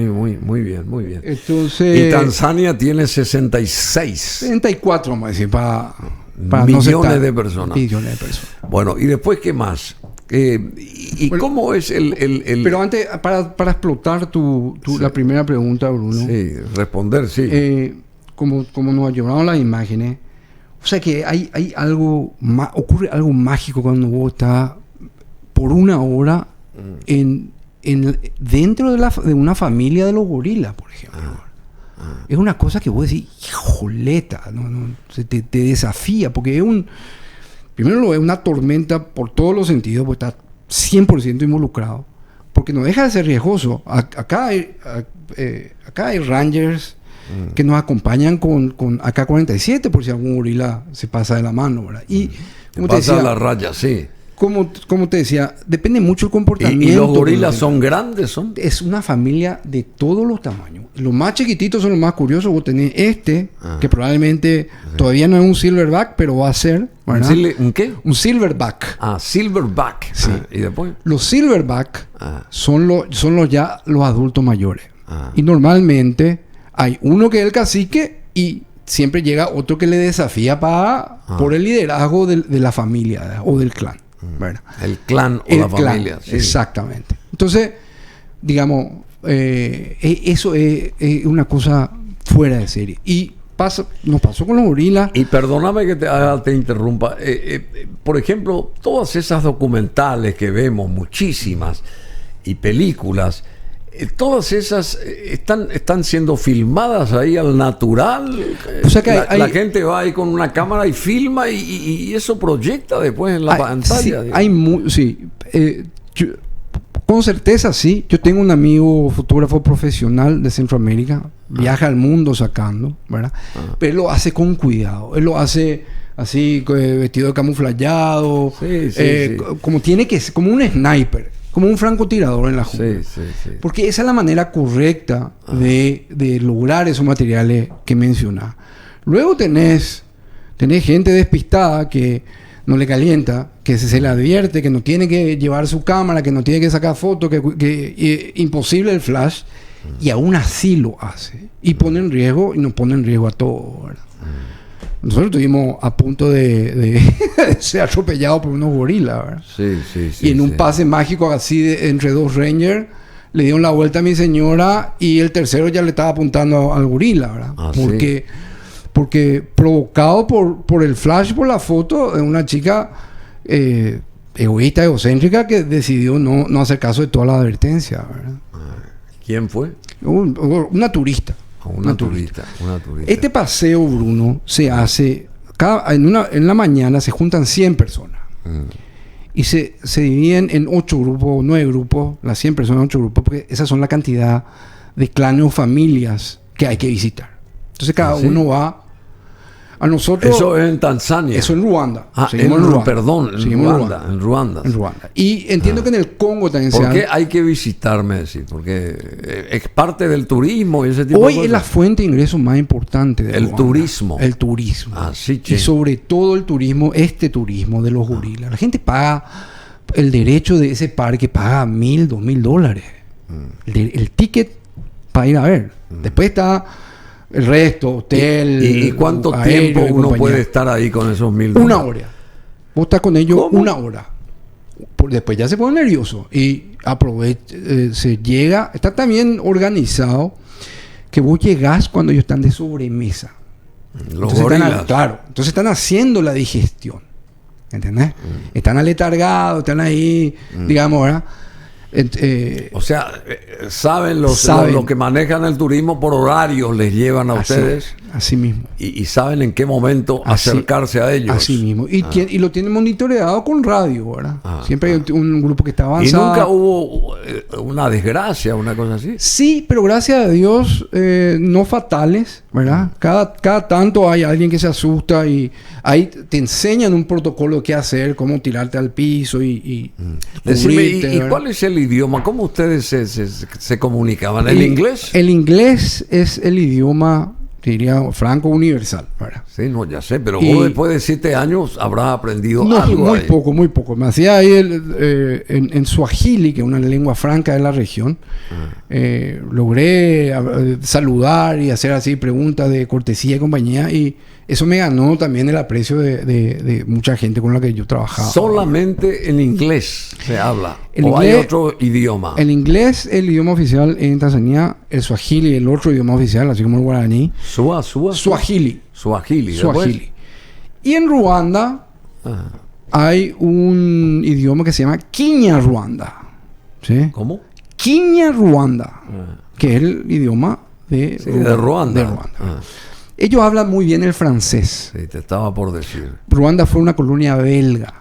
Speaker 2: Entonces,
Speaker 1: y Tanzania tiene
Speaker 2: 64, vamos a decir, para
Speaker 1: millones de personas.
Speaker 2: Millones de personas.
Speaker 1: Bueno, ¿y después qué más? Bueno, ¿cómo es el...?
Speaker 2: Pero antes, para explotar la primera pregunta, Bruno.
Speaker 1: Sí, responder, sí.
Speaker 2: Como nos ayudaron las imágenes, o sea que hay algo, ocurre algo mágico cuando vos estás por una hora dentro de una familia de los gorilas, por ejemplo. Es una cosa que vos decís, hijoleta, te desafía, porque primero es una tormenta por todos los sentidos, porque estás 100% involucrado, porque no deja de ser riesgoso. Acá hay rangers que nos acompañan con AK-47 por si algún gorila se pasa de la mano, ¿verdad? Y
Speaker 1: como te decía, la raya, sí.
Speaker 2: Como te decía, depende mucho el comportamiento.
Speaker 1: ¿Y los gorilas son grandes?
Speaker 2: Es una familia de todos los tamaños. Los más chiquititos son los más curiosos. Vos tenés que probablemente todavía no es un silverback, pero va a ser, ¿verdad?
Speaker 1: ¿Un qué?
Speaker 2: Un silverback.
Speaker 1: Silverback.
Speaker 2: Sí.
Speaker 1: ¿Y después?
Speaker 2: Los silverback son ya los adultos mayores. Y normalmente hay uno que es el cacique y siempre llega otro que le desafía por el liderazgo de la familia, ¿verdad? O del clan, ¿verdad?
Speaker 1: El clan o la familia. Sí.
Speaker 2: Exactamente. Entonces, digamos, eso es una cosa fuera de serie. Y nos pasó con los gorilas.
Speaker 1: Y perdóname que te interrumpa. Por ejemplo, todas esas documentales que vemos, muchísimas, y películas, todas esas están siendo filmadas ahí al natural.
Speaker 2: O sea que
Speaker 1: la gente va ahí con una cámara y filma y eso proyecta después en la pantalla.
Speaker 2: Con certeza sí. Yo tengo un amigo fotógrafo profesional de Centroamérica, viaja al mundo sacando, ¿verdad? Pero él lo hace con cuidado. Él lo hace así, vestido de camuflado, como tiene que ser, como un sniper, como un francotirador en la jungla. Sí. Porque esa es la manera correcta de lograr esos materiales que mencionás. Luego tenés gente despistada que no le calienta, que se le advierte que no tiene que llevar su cámara, que no tiene que sacar fotos, que imposible el flash, y aún así lo hace. Y pone en riesgo, y nos pone en riesgo a todos, ¿verdad? Nosotros estuvimos a punto de ser atropellados por unos gorilas, ¿verdad?
Speaker 1: Sí.
Speaker 2: Y en un pase mágico así entre dos rangers, le dieron la vuelta a mi señora y el tercero ya le estaba apuntando al gorila, ¿verdad? Porque provocado por el flash, por la foto de una chica egoísta, egocéntrica, que decidió no hacer caso de toda la advertencia, ¿verdad?
Speaker 1: ¿Quién fue?
Speaker 2: Una turista.
Speaker 1: Una turista.
Speaker 2: Este paseo, Bruno, se hace en la mañana se juntan 100 personas y se dividen en 8 grupos, 9 grupos, las 100 personas en 8 grupos, porque esas son la cantidad de clanes o familias que hay que visitar. Entonces cada uno va. A nosotros.
Speaker 1: Eso es en Tanzania.
Speaker 2: Eso en Ruanda.
Speaker 1: En Ruanda.
Speaker 2: Y entiendo que en el Congo también
Speaker 1: ¿Por qué hay que visitarme? Decir? Porque es parte del turismo y ese tipo de cosas.
Speaker 2: Hoy es la fuente de ingresos más importante de Ruanda.
Speaker 1: Turismo.
Speaker 2: El turismo.
Speaker 1: Sí,
Speaker 2: y sobre todo el turismo, turismo de los gorilas. La gente paga el derecho de ese parque, paga $1,000, $2,000. El ticket para ir a ver. Después está el resto, hotel.
Speaker 1: ¿Y cuánto tiempo uno puede estar ahí con esos $1,000?
Speaker 2: Una hora. Vos estás con ellos una hora. Después ya se pone nervioso. Y se llega. Está también organizado que vos llegás cuando ellos están de sobremesa.
Speaker 1: Los gorilas.
Speaker 2: Entonces están haciendo la digestión. ¿Entendés? Están aletargados, están ahí, digamos, ¿verdad?
Speaker 1: O sea, saben los que manejan el turismo por horarios, les llevan a ustedes.
Speaker 2: Así mismo.
Speaker 1: Y saben en qué momento acercarse a ellos.
Speaker 2: Así mismo. Y lo tienen monitoreado con radio, ¿verdad? Siempre hay un grupo que está avanzado.
Speaker 1: ¿Y nunca hubo una desgracia, una cosa así?
Speaker 2: Sí, pero gracias a Dios, no fatales, ¿verdad? Cada tanto hay alguien que se asusta y ahí te enseñan un protocolo de qué hacer, cómo tirarte al piso y
Speaker 1: Decime, ¿y cuál es el idioma? ¿Cómo ustedes se comunicaban? ¿El inglés?
Speaker 2: El inglés es el idioma, diría, franco universal, ¿verdad?
Speaker 1: Sí, no, ya sé, pero vos después de 7 años habrás aprendido algo.
Speaker 2: Muy poco, muy poco. Me hacía ahí en Swahili, que es una lengua franca de la región. Logré saludar y hacer así preguntas de cortesía y compañía, y eso me ganó también el aprecio de mucha gente con la que yo trabajaba.
Speaker 1: ¿Solamente en inglés se habla?
Speaker 2: Hay
Speaker 1: otro idioma?
Speaker 2: El inglés, el idioma oficial en Tanzania, el Swahili, el otro idioma oficial, así como el guaraní. Swahili. Y en Ruanda hay un idioma que se llama Kinyarwanda. ¿Sí?
Speaker 1: ¿Cómo?
Speaker 2: Kinyarwanda, que es el idioma de
Speaker 1: Ruanda.
Speaker 2: Ellos hablan muy bien el francés.
Speaker 1: Sí, te estaba por decir.
Speaker 2: Ruanda fue una colonia belga.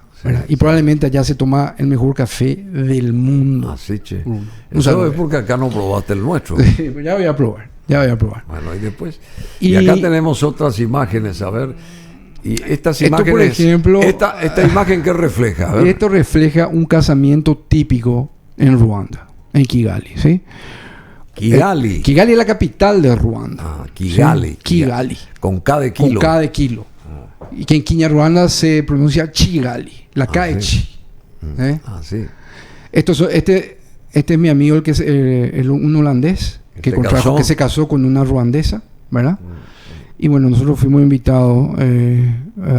Speaker 2: Y probablemente allá se toma el mejor café del mundo.
Speaker 1: Así, che. Eso es porque acá no probaste el nuestro.
Speaker 2: Ya voy a probar.
Speaker 1: Bueno, y después. Y acá tenemos otras imágenes, a ver. Y estas imágenes.
Speaker 2: Por ejemplo,
Speaker 1: esta imagen que refleja. A ver.
Speaker 2: Esto refleja un casamiento típico en Ruanda, en Kigali, ¿sí?
Speaker 1: Kigali.
Speaker 2: Kigali es la capital de Ruanda.
Speaker 1: Kigali.
Speaker 2: ¿Sí? Kigali.
Speaker 1: Con K de kilo.
Speaker 2: Con K de kilo. Y que en Kinyarwanda se pronuncia Chigali. La K es Chi.
Speaker 1: Sí.
Speaker 2: Este es mi amigo, el que es un holandés que se casó con una ruandesa, ¿verdad? Y bueno, nosotros fuimos invitados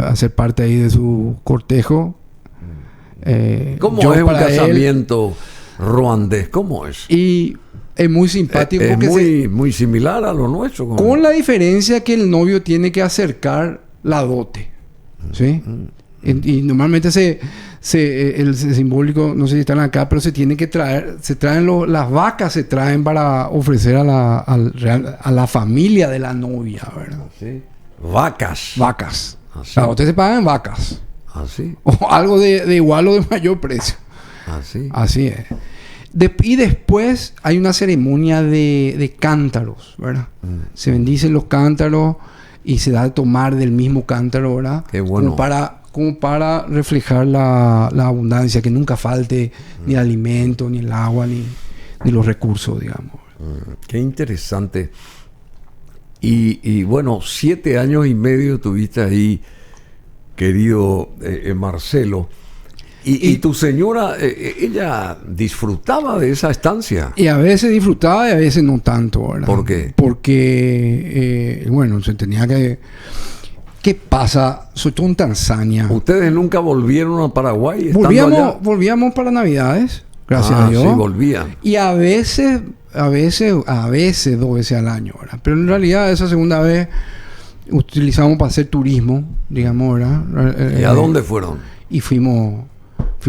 Speaker 2: a ser parte ahí de su cortejo.
Speaker 1: ¿Cómo es un casamiento ruandés? ¿Cómo es?
Speaker 2: Y es muy simpático.
Speaker 1: Es muy similar a lo nuestro.
Speaker 2: Con la diferencia que el novio tiene que acercar la dote. ¿Sí? Y normalmente el simbólico, no sé si están acá, pero se tiene que traer, las vacas se traen para ofrecer a la familia de la novia, ¿verdad?
Speaker 1: ¿Sí? Vacas.
Speaker 2: ¿Sí? La dote se pagan en vacas.
Speaker 1: ¿Así?
Speaker 2: O algo de igual o de mayor precio.
Speaker 1: ¿Así?
Speaker 2: Así es. Y después hay una ceremonia de cántaros, ¿verdad? Se bendicen los cántaros y se da de tomar del mismo cántaro, ¿verdad?
Speaker 1: Qué bueno.
Speaker 2: Como para reflejar la abundancia, que nunca falte ni el alimento, ni el agua, ni los recursos, digamos.
Speaker 1: Qué interesante. Y bueno, 7 años y medio tuviste ahí, querido Marcelo. ¿Y tu señora, ella disfrutaba de esa estancia?
Speaker 2: Y a veces disfrutaba y a veces no tanto, ¿verdad?
Speaker 1: ¿Por qué?
Speaker 2: Porque, bueno, se tenía que... ¿Qué pasa? Sobre todo en Tanzania.
Speaker 1: ¿Ustedes nunca volvieron a Paraguay?
Speaker 2: Volvíamos para Navidades, gracias a Dios.
Speaker 1: Sí, volvían.
Speaker 2: Y a veces 2 veces al año, ¿verdad? Pero en realidad esa segunda vez utilizamos para hacer turismo, digamos, ¿verdad?
Speaker 1: ¿Y a dónde fueron?
Speaker 2: Y fuimos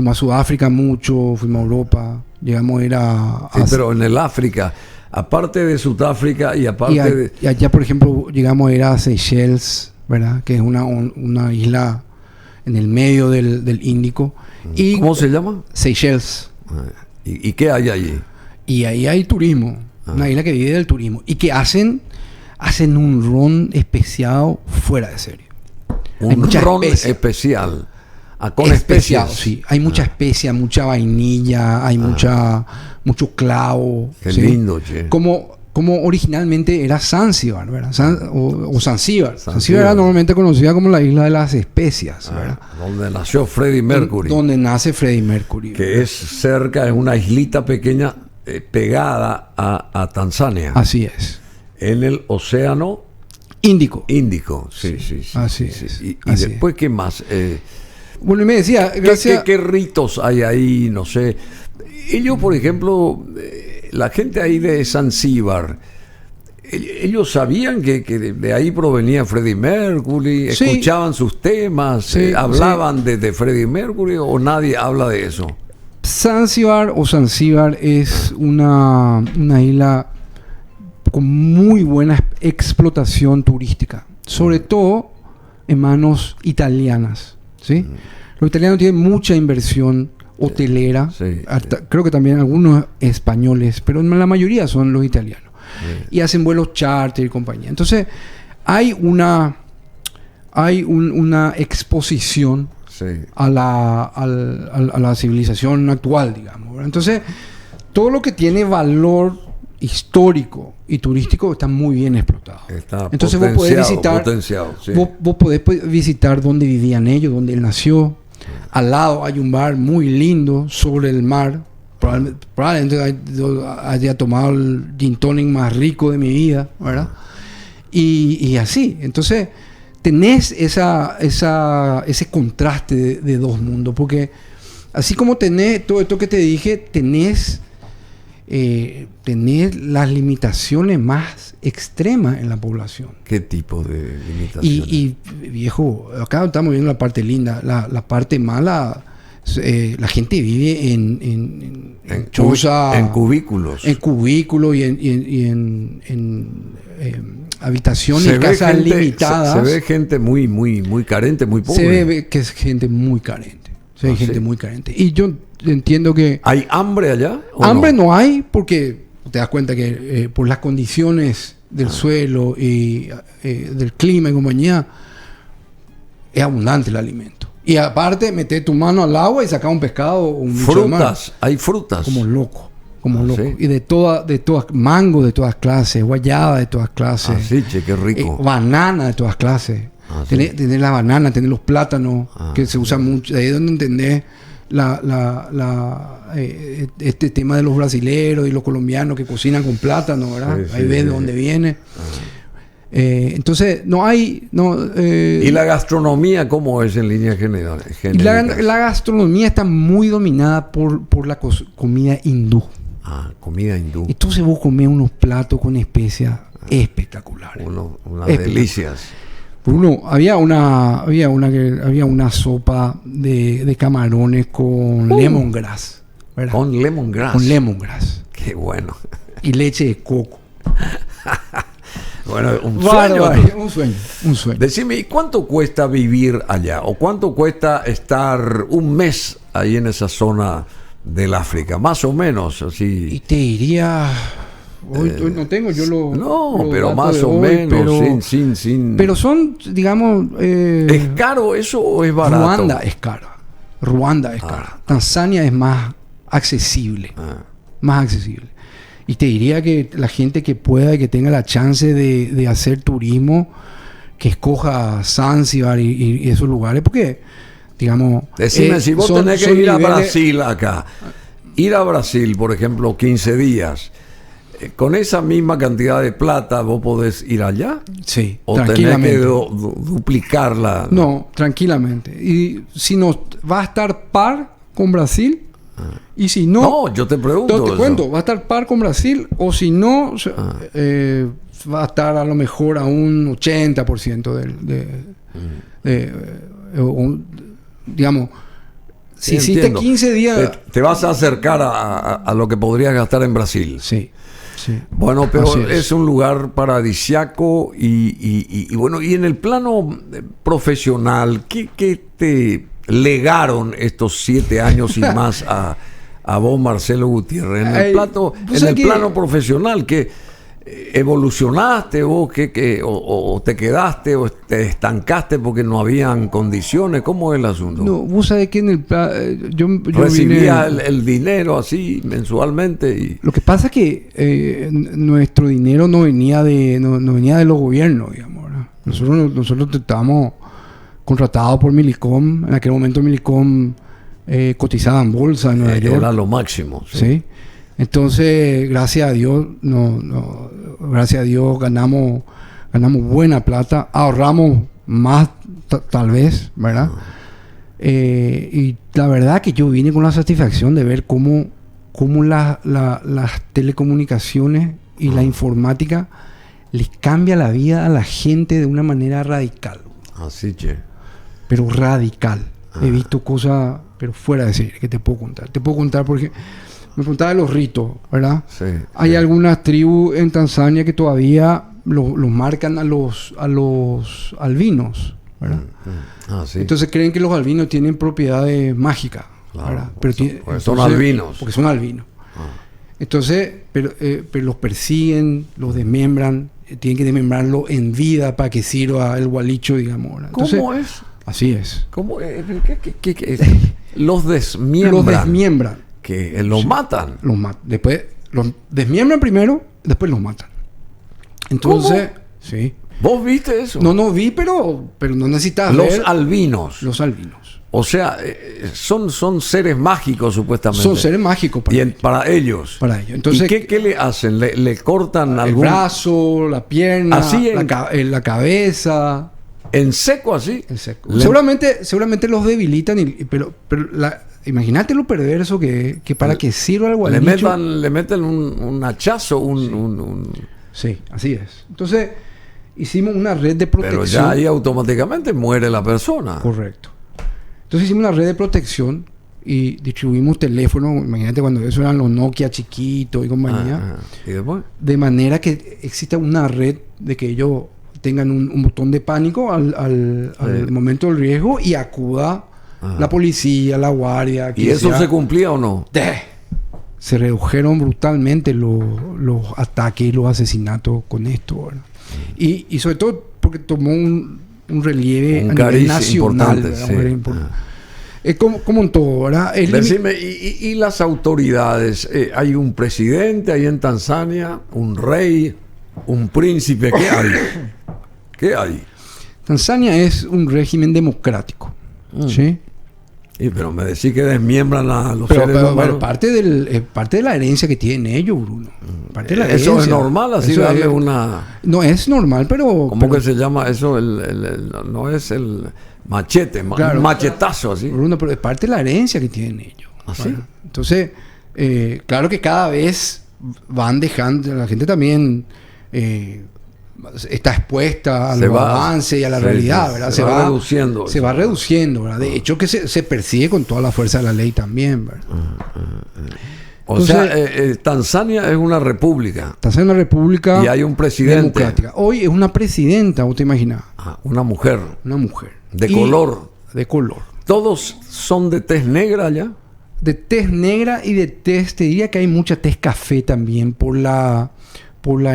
Speaker 2: a Sudáfrica mucho, fuimos a Europa, llegamos a ir a...
Speaker 1: Sí, pero en el África, aparte de Sudáfrica y aparte
Speaker 2: y allá, por ejemplo, llegamos a ir a Seychelles, ¿verdad? Que es una isla en el medio del Índico. Y
Speaker 1: ¿cómo se llama?
Speaker 2: Seychelles.
Speaker 1: ¿Y qué hay allí?
Speaker 2: Y ahí hay turismo, una isla que vive del turismo. Y que hacen un ron especiado fuera de serie.
Speaker 1: Un ron especial. Con
Speaker 2: especiado,
Speaker 1: especias.
Speaker 2: Sí. Hay mucha especia, mucha vainilla, hay mucho clavo.
Speaker 1: Qué
Speaker 2: ¿sí?
Speaker 1: lindo, che.
Speaker 2: Como originalmente era Zanzíbar, ¿verdad? O Zanzíbar. Zanzíbar era normalmente conocida como la isla de las especias, ¿verdad?
Speaker 1: Donde nació Freddie Mercury.
Speaker 2: Donde nace Freddie Mercury.
Speaker 1: Que es cerca, es una islita pequeña pegada a Tanzania.
Speaker 2: Así es.
Speaker 1: En el océano
Speaker 2: Índico,
Speaker 1: sí.
Speaker 2: Así es.
Speaker 1: Y después, ¿qué más?
Speaker 2: Bueno, y me decía,
Speaker 1: ¿Qué ritos hay ahí? No sé. Ellos, por ejemplo, la gente ahí de Zanzíbar, ellos sabían que de ahí provenía Freddie Mercury, escuchaban sus temas, hablaban de Freddie Mercury, o nadie habla de eso.
Speaker 2: Zanzíbar es una isla con muy buena explotación turística, sobre todo en manos italianas, ¿sí? Los italianos tienen mucha inversión hotelera, creo que también algunos españoles, pero la mayoría son los italianos. Y hacen vuelos charter y compañía. Entonces, hay una exposición a la civilización actual, digamos, ¿verdad? Entonces, todo lo que tiene valor histórico y turístico está muy bien explotado.
Speaker 1: Entonces vos podés visitar,
Speaker 2: vos podés visitar dónde vivían ellos, dónde él nació. Al lado hay un bar muy lindo sobre el mar. Probablemente haya tomado el gin tonic más rico de mi vida, ¿verdad? Y así. Entonces tenés ese contraste de dos mundos, porque así como tenés todo esto que te dije, tenés las limitaciones más extremas en la población.
Speaker 1: ¿Qué tipo de limitaciones?
Speaker 2: Y viejo, acá estamos viendo la parte linda. La parte mala, la gente vive en choza,
Speaker 1: en cubículos.
Speaker 2: En cubículos y en habitaciones, casas limitadas.
Speaker 1: Se ve gente muy, muy, muy carente, muy pobre.
Speaker 2: Se ve que es gente muy carente. Gente muy carente. Y yo entiendo que...
Speaker 1: ¿Hay hambre allá?
Speaker 2: Hambre no hay, porque te das cuenta que por las condiciones del suelo y del clima y compañía, es abundante el alimento. Y aparte, meter tu mano al agua y sacar un pescado o un bicho de mar.
Speaker 1: Hay frutas.
Speaker 2: Como loco. ¿Sí? Y de todas, mango de todas clases, guayaba de todas clases.
Speaker 1: Sí, che, qué rico.
Speaker 2: Banana de todas clases. Tener la banana, tener los plátanos, que se usan mucho. De ahí es donde entendés este tema de los brasileros y los colombianos que cocinan con plátano, ¿verdad? Ahí ves de dónde viene. Entonces, no hay... ¿Y
Speaker 1: la gastronomía cómo es en líneas generales?
Speaker 2: La gastronomía está muy dominada por la comida hindú.
Speaker 1: Comida hindú.
Speaker 2: Entonces vos comés unos platos con especias espectaculares.
Speaker 1: Unas delicias.
Speaker 2: Había una sopa de camarones con lemongrass, ¿verdad?
Speaker 1: Con lemongrass.
Speaker 2: Con lemongrass.
Speaker 1: Qué bueno.
Speaker 2: Y leche de coco.
Speaker 1: Bueno,
Speaker 2: un sueño.
Speaker 1: Decime, ¿y cuánto cuesta vivir allá? ¿O cuánto cuesta estar un mes ahí en esa zona del África? Más o menos, así.
Speaker 2: Y te diría... Hoy no tengo,
Speaker 1: pero más o menos, sin...
Speaker 2: Pero son, digamos...
Speaker 1: ¿Es caro eso o es barato?
Speaker 2: Ruanda es cara. Tanzania es más accesible. Más accesible. Y te diría que la gente que pueda y que tenga la chance de hacer turismo, que escoja Zanzíbar y esos lugares, porque, digamos...
Speaker 1: Decime, si vos tenés que ir a Brasil acá, ir a Brasil, por ejemplo, 15 días... ¿Con esa misma cantidad de plata vos podés ir allá?
Speaker 2: Sí,
Speaker 1: ¿O
Speaker 2: tranquilamente.
Speaker 1: tenés que duplicarla?
Speaker 2: No, tranquilamente. Y si no, va a estar par con Brasil. Y si no...
Speaker 1: No, yo te pregunto.
Speaker 2: Te cuento, va a estar par con Brasil. O si no, va a estar a lo mejor a un 80% digamos... Si hiciste 15 días...
Speaker 1: Te vas a acercar a lo que podrías gastar en Brasil.
Speaker 2: Sí.
Speaker 1: Bueno, pero es un lugar paradisiaco y bueno, y en el plano profesional, ¿qué te legaron estos 7 años y más a vos, Marcelo Gutiérrez? En el plano profesional, ¿qué evolucionaste vos? O te quedaste o te estancaste porque no habían condiciones? ¿Cómo es el asunto?
Speaker 2: No, vos sabés que en el yo
Speaker 1: recibía el dinero así mensualmente
Speaker 2: lo que pasa es que nuestro dinero no venía de los gobiernos, digamos, ¿verdad? Nosotros estábamos contratados por Millicom. En aquel momento Millicom cotizaba en bolsa en Nueva York.
Speaker 1: Era lo máximo.
Speaker 2: Sí. Entonces, gracias a Dios, ganamos buena plata, ahorramos más tal vez, ¿verdad? Y la verdad que yo vine con la satisfacción de ver cómo las telecomunicaciones y la informática les cambia la vida a la gente de una manera radical.
Speaker 1: Así, che.
Speaker 2: Pero radical. He visto cosas, pero fuera de serie, que te puedo contar. Te puedo contar porque Me preguntaba de los ritos, ¿verdad?
Speaker 1: Sí.
Speaker 2: Hay algunas tribus en Tanzania que todavía los marcan a los albinos, ¿verdad?
Speaker 1: Sí.
Speaker 2: Entonces creen que los albinos tienen propiedades mágicas,
Speaker 1: Claro,
Speaker 2: ¿verdad?
Speaker 1: porque son albinos.
Speaker 2: Porque son albinos. Entonces, pero los persiguen, los desmembran, tienen que desmembrarlo en vida para que sirva el gualicho, digamos, ¿verdad? Entonces,
Speaker 1: ¿Cómo es?
Speaker 2: Así es.
Speaker 1: ¿Cómo? ¿Qué? Los desmiembran.
Speaker 2: Los desmiembran.
Speaker 1: Que los matan.
Speaker 2: Los matan. Después los desmiembran primero, después los matan. Entonces, sí.
Speaker 1: ¿Vos viste eso?
Speaker 2: No vi, pero no necesitas
Speaker 1: los
Speaker 2: ver
Speaker 1: albinos.
Speaker 2: los albinos.
Speaker 1: O sea, son seres mágicos supuestamente.
Speaker 2: Son seres mágicos
Speaker 1: para ellos.
Speaker 2: Para ellos. Entonces,
Speaker 1: ¿Y qué le hacen? ¿Le cortan
Speaker 2: el brazo, la pierna,
Speaker 1: así
Speaker 2: la cabeza?
Speaker 1: ¿En seco así?
Speaker 2: En seco. Seguramente los debilitan, pero imagínate lo perverso que para que sirva el gualicho.
Speaker 1: Le meten un hachazo,
Speaker 2: Sí, así es. Entonces, hicimos una red de protección.
Speaker 1: Pero ya ahí automáticamente muere la persona.
Speaker 2: Correcto. Entonces hicimos una red de protección y distribuimos teléfonos. Imagínate cuando eso eran los Nokia chiquitos y compañía.
Speaker 1: ¿Y después?
Speaker 2: De manera que exista una red de que ellos tengan un botón de pánico al momento del riesgo y acuda la policía, la guardia.
Speaker 1: ¿Y eso se cumplía o no?
Speaker 2: Se redujeron brutalmente los ataques y los asesinatos con esto, ¿verdad? Y sobre todo porque tomó un relieve a nivel nacional. Es como en todo, ¿verdad?
Speaker 1: Decime, ¿y las autoridades? ¿Hay un presidente ahí en Tanzania? ¿Un rey? ¿Un príncipe? ¿Qué hay? ¿Qué hay?
Speaker 2: Tanzania es un régimen democrático. ¿Sí?
Speaker 1: Pero me decís que desmiembran a los seres humanos.
Speaker 2: Pero parte de la herencia que tienen ellos, Bruno. Parte de la
Speaker 1: eso
Speaker 2: herencia.
Speaker 1: Es normal, así darle una...
Speaker 2: No es normal, pero...
Speaker 1: ¿Cómo que se llama eso? No es el machete,
Speaker 2: claro,
Speaker 1: un machetazo así.
Speaker 2: Bruno, pero es parte de la herencia que tienen ellos.
Speaker 1: ¿Así?
Speaker 2: ¿Verdad? Entonces, claro que cada vez van dejando... La gente también... está expuesta a los avances y a la realidad, ¿verdad?
Speaker 1: Se va reduciendo.
Speaker 2: Se va reduciendo, ¿verdad? De hecho, que se persigue con toda la fuerza de la ley también, ¿verdad?
Speaker 1: Entonces, Tanzania es una república.
Speaker 2: Tanzania es una república.
Speaker 1: Y hay un presidente.
Speaker 2: Democrática. Hoy es una presidenta, ¿vos te imaginas?
Speaker 1: Una mujer.
Speaker 2: Una mujer.
Speaker 1: De color.
Speaker 2: De color.
Speaker 1: ¿Todos son de tez negra allá?
Speaker 2: De tez negra y de tez, te diría que hay mucha tez café también por la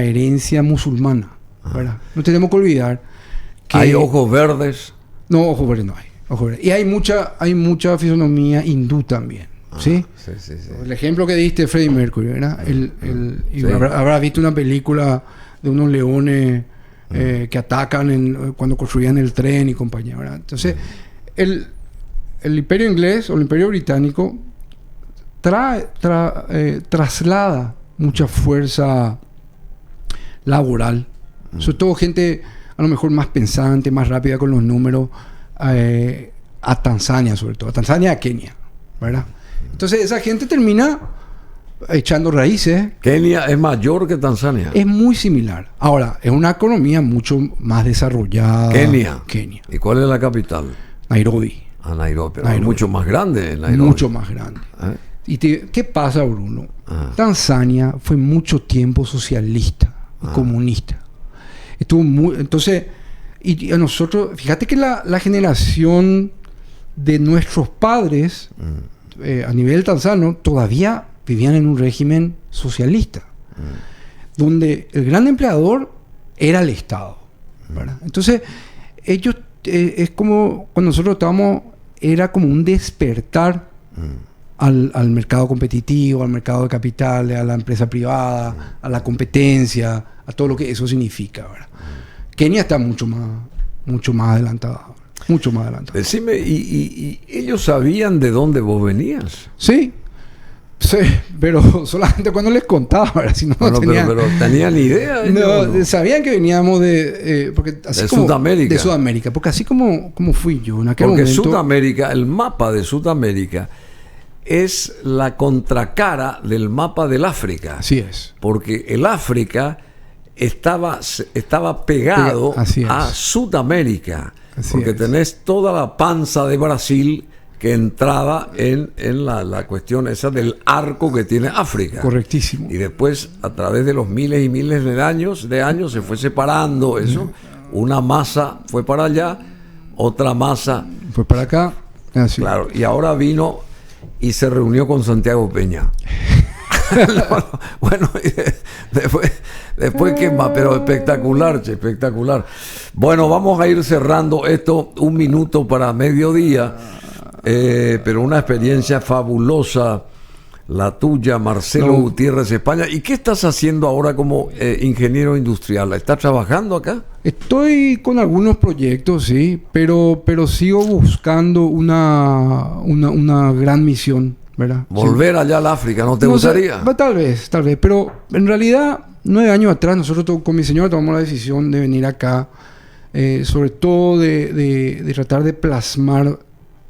Speaker 2: herencia musulmana. ¿Verdad? No tenemos que olvidar que...
Speaker 1: ¿Hay ojos verdes?
Speaker 2: No, ojos verdes no hay. Ojos verdes. Y hay mucha fisonomía hindú también. ¿Sí?
Speaker 1: Sí.
Speaker 2: El ejemplo que diste de Freddie Mercury, ¿verdad? Habrás visto una película de unos leones que atacan cuando construían el tren y compañía, ¿verdad? Entonces, el imperio inglés o el imperio británico traslada mucha fuerza laboral, sobre todo gente a lo mejor más pensante, más rápida con los números, a Tanzania sobre todo, a Tanzania y a Kenia, ¿verdad? Entonces esa gente termina echando raíces.
Speaker 1: Kenia es mayor que Tanzania.
Speaker 2: Es muy similar. Ahora, es una economía mucho más desarrollada.
Speaker 1: Kenia. ¿Y cuál es la capital?
Speaker 2: Nairobi.
Speaker 1: Nairobi, pero es mucho más grande Nairobi.
Speaker 2: Mucho más grande. ¿Y qué pasa, Bruno? Tanzania fue mucho tiempo socialista y comunista. Entonces, y a nosotros, fíjate que la generación de nuestros padres a nivel tanzano todavía vivían en un régimen socialista, donde el gran empleador era el Estado, ¿verdad? Entonces, ellos, es como cuando nosotros estábamos, era como un despertar al mercado competitivo, al mercado de capitales, a la empresa privada, a la competencia, a todo lo que eso significa, ¿verdad? Kenia está mucho más adelantada. Mucho más adelantado.
Speaker 1: Decime, ¿y ellos sabían de dónde vos venías?
Speaker 2: Sí, pero solamente cuando les contaba, ¿verdad? Si no,
Speaker 1: pero tenían idea.
Speaker 2: No, sabían que veníamos porque así
Speaker 1: de
Speaker 2: como,
Speaker 1: Sudamérica.
Speaker 2: De Sudamérica, porque así como fui yo en aquel
Speaker 1: porque
Speaker 2: momento.
Speaker 1: Sudamérica, el mapa de Sudamérica es la contracara del mapa del África.
Speaker 2: Así es.
Speaker 1: Porque el África estaba pegado a Sudamérica. Porque tenés toda la panza de Brasil que entraba en la cuestión esa del arco que tiene África.
Speaker 2: Correctísimo.
Speaker 1: Y después, a través de los miles y miles de años se fue separando eso. Una masa fue para allá, otra masa
Speaker 2: fue para acá. Así.
Speaker 1: Claro, y ahora vino y se reunió con Santiago Peña. Bueno, después qué más, pero espectacular, espectacular. Bueno, vamos a ir cerrando esto, 1 minuto para mediodía, pero una experiencia fabulosa la tuya, Marcelo Gutiérrez, España. ¿Y qué estás haciendo ahora como ingeniero industrial? ¿Estás trabajando acá?
Speaker 2: Estoy con algunos proyectos, sí, pero sigo buscando una gran misión, ¿verdad?
Speaker 1: Volver allá al África, ¿no te gustaría?
Speaker 2: Tal vez, pero en realidad 9 años atrás nosotros con mi señora tomamos la decisión de venir acá, sobre todo de tratar de plasmar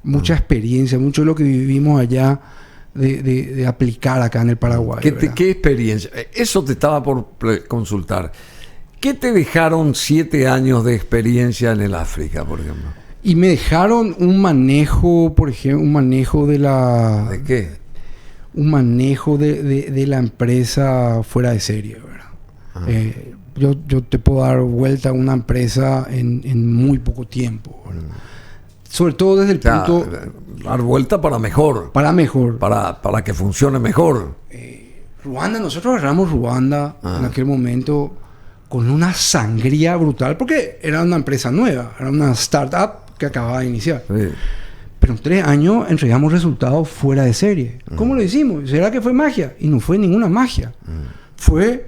Speaker 2: mucha experiencia, mucho de lo que vivimos allá, de aplicar acá en el Paraguay.
Speaker 1: ¿Qué experiencia? Eso te estaba por consultar. ¿Qué te dejaron 7 años de experiencia en el África, por ejemplo?
Speaker 2: Y me dejaron un manejo, por ejemplo, un manejo de la...
Speaker 1: ¿De qué?
Speaker 2: Un manejo de la empresa fuera de serie, ¿verdad? Yo te puedo dar vuelta a una empresa en muy poco tiempo, ¿verdad? Sobre todo desde el punto...
Speaker 1: Dar vuelta para mejor.
Speaker 2: Para mejor.
Speaker 1: Para que funcione mejor.
Speaker 2: Ruanda, nosotros agarramos Ruanda en aquel momento con una sangría brutal, porque era una empresa nueva, era una startup que acababa de iniciar. Sí. Pero en 3 años entregamos resultados fuera de serie. ¿Cómo lo hicimos? ¿Será que fue magia? Y no fue ninguna magia. Fue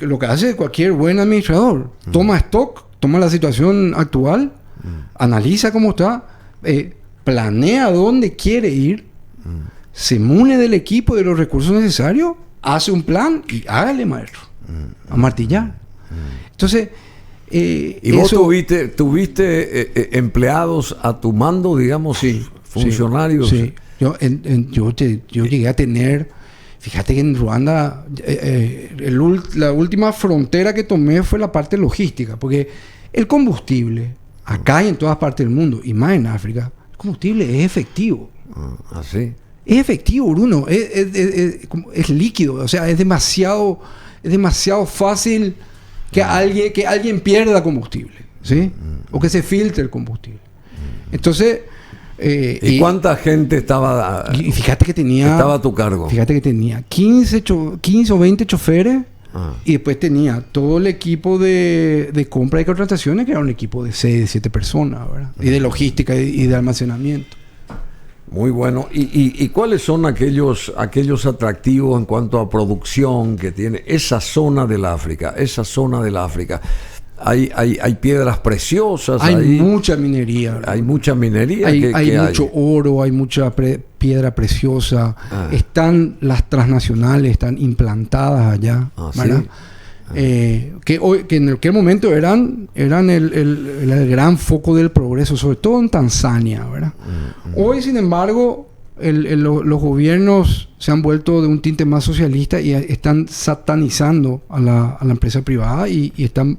Speaker 2: lo que hace cualquier buen administrador. Toma stock, toma la situación actual, analiza cómo está, planea dónde quiere ir, se mune del equipo, de los recursos necesarios, hace un plan y hágale, maestro, a martillar. Entonces,
Speaker 1: ¿y vos tuviste empleados a tu mando, digamos, funcionarios?
Speaker 2: Sí. Yo llegué a tener, fíjate que en Ruanda, la última frontera que tomé fue la parte logística, porque el combustible, acá y en todas partes del mundo, y más en África, el combustible es efectivo.
Speaker 1: ¿Así?
Speaker 2: Es efectivo, Bruno. Es líquido. O sea, es demasiado fácil que alguien pierda combustible, ¿sí? O que se filtre el combustible. Entonces...
Speaker 1: ¿Y cuánta gente estaba estaba a tu cargo?
Speaker 2: Fíjate que tenía 15 o 20 choferes. Y después tenía todo el equipo de compra y contrataciones, que era un equipo de 6, 7 personas, ¿verdad? Y de logística y de almacenamiento.
Speaker 1: Muy bueno. ¿Y cuáles son aquellos atractivos en cuanto a producción que tiene esa zona del África? Hay piedras preciosas.
Speaker 2: Hay mucha minería, ¿verdad?
Speaker 1: Hay mucha minería.
Speaker 2: Hay mucho oro, hay mucha piedra preciosa. Están las transnacionales, están implantadas allá, ¿verdad? ¿Sí? Que en aquel momento eran el gran foco del progreso, sobre todo en Tanzania, ¿verdad? Hoy, sin embargo, los gobiernos se han vuelto de un tinte más socialista y están satanizando a la empresa privada y están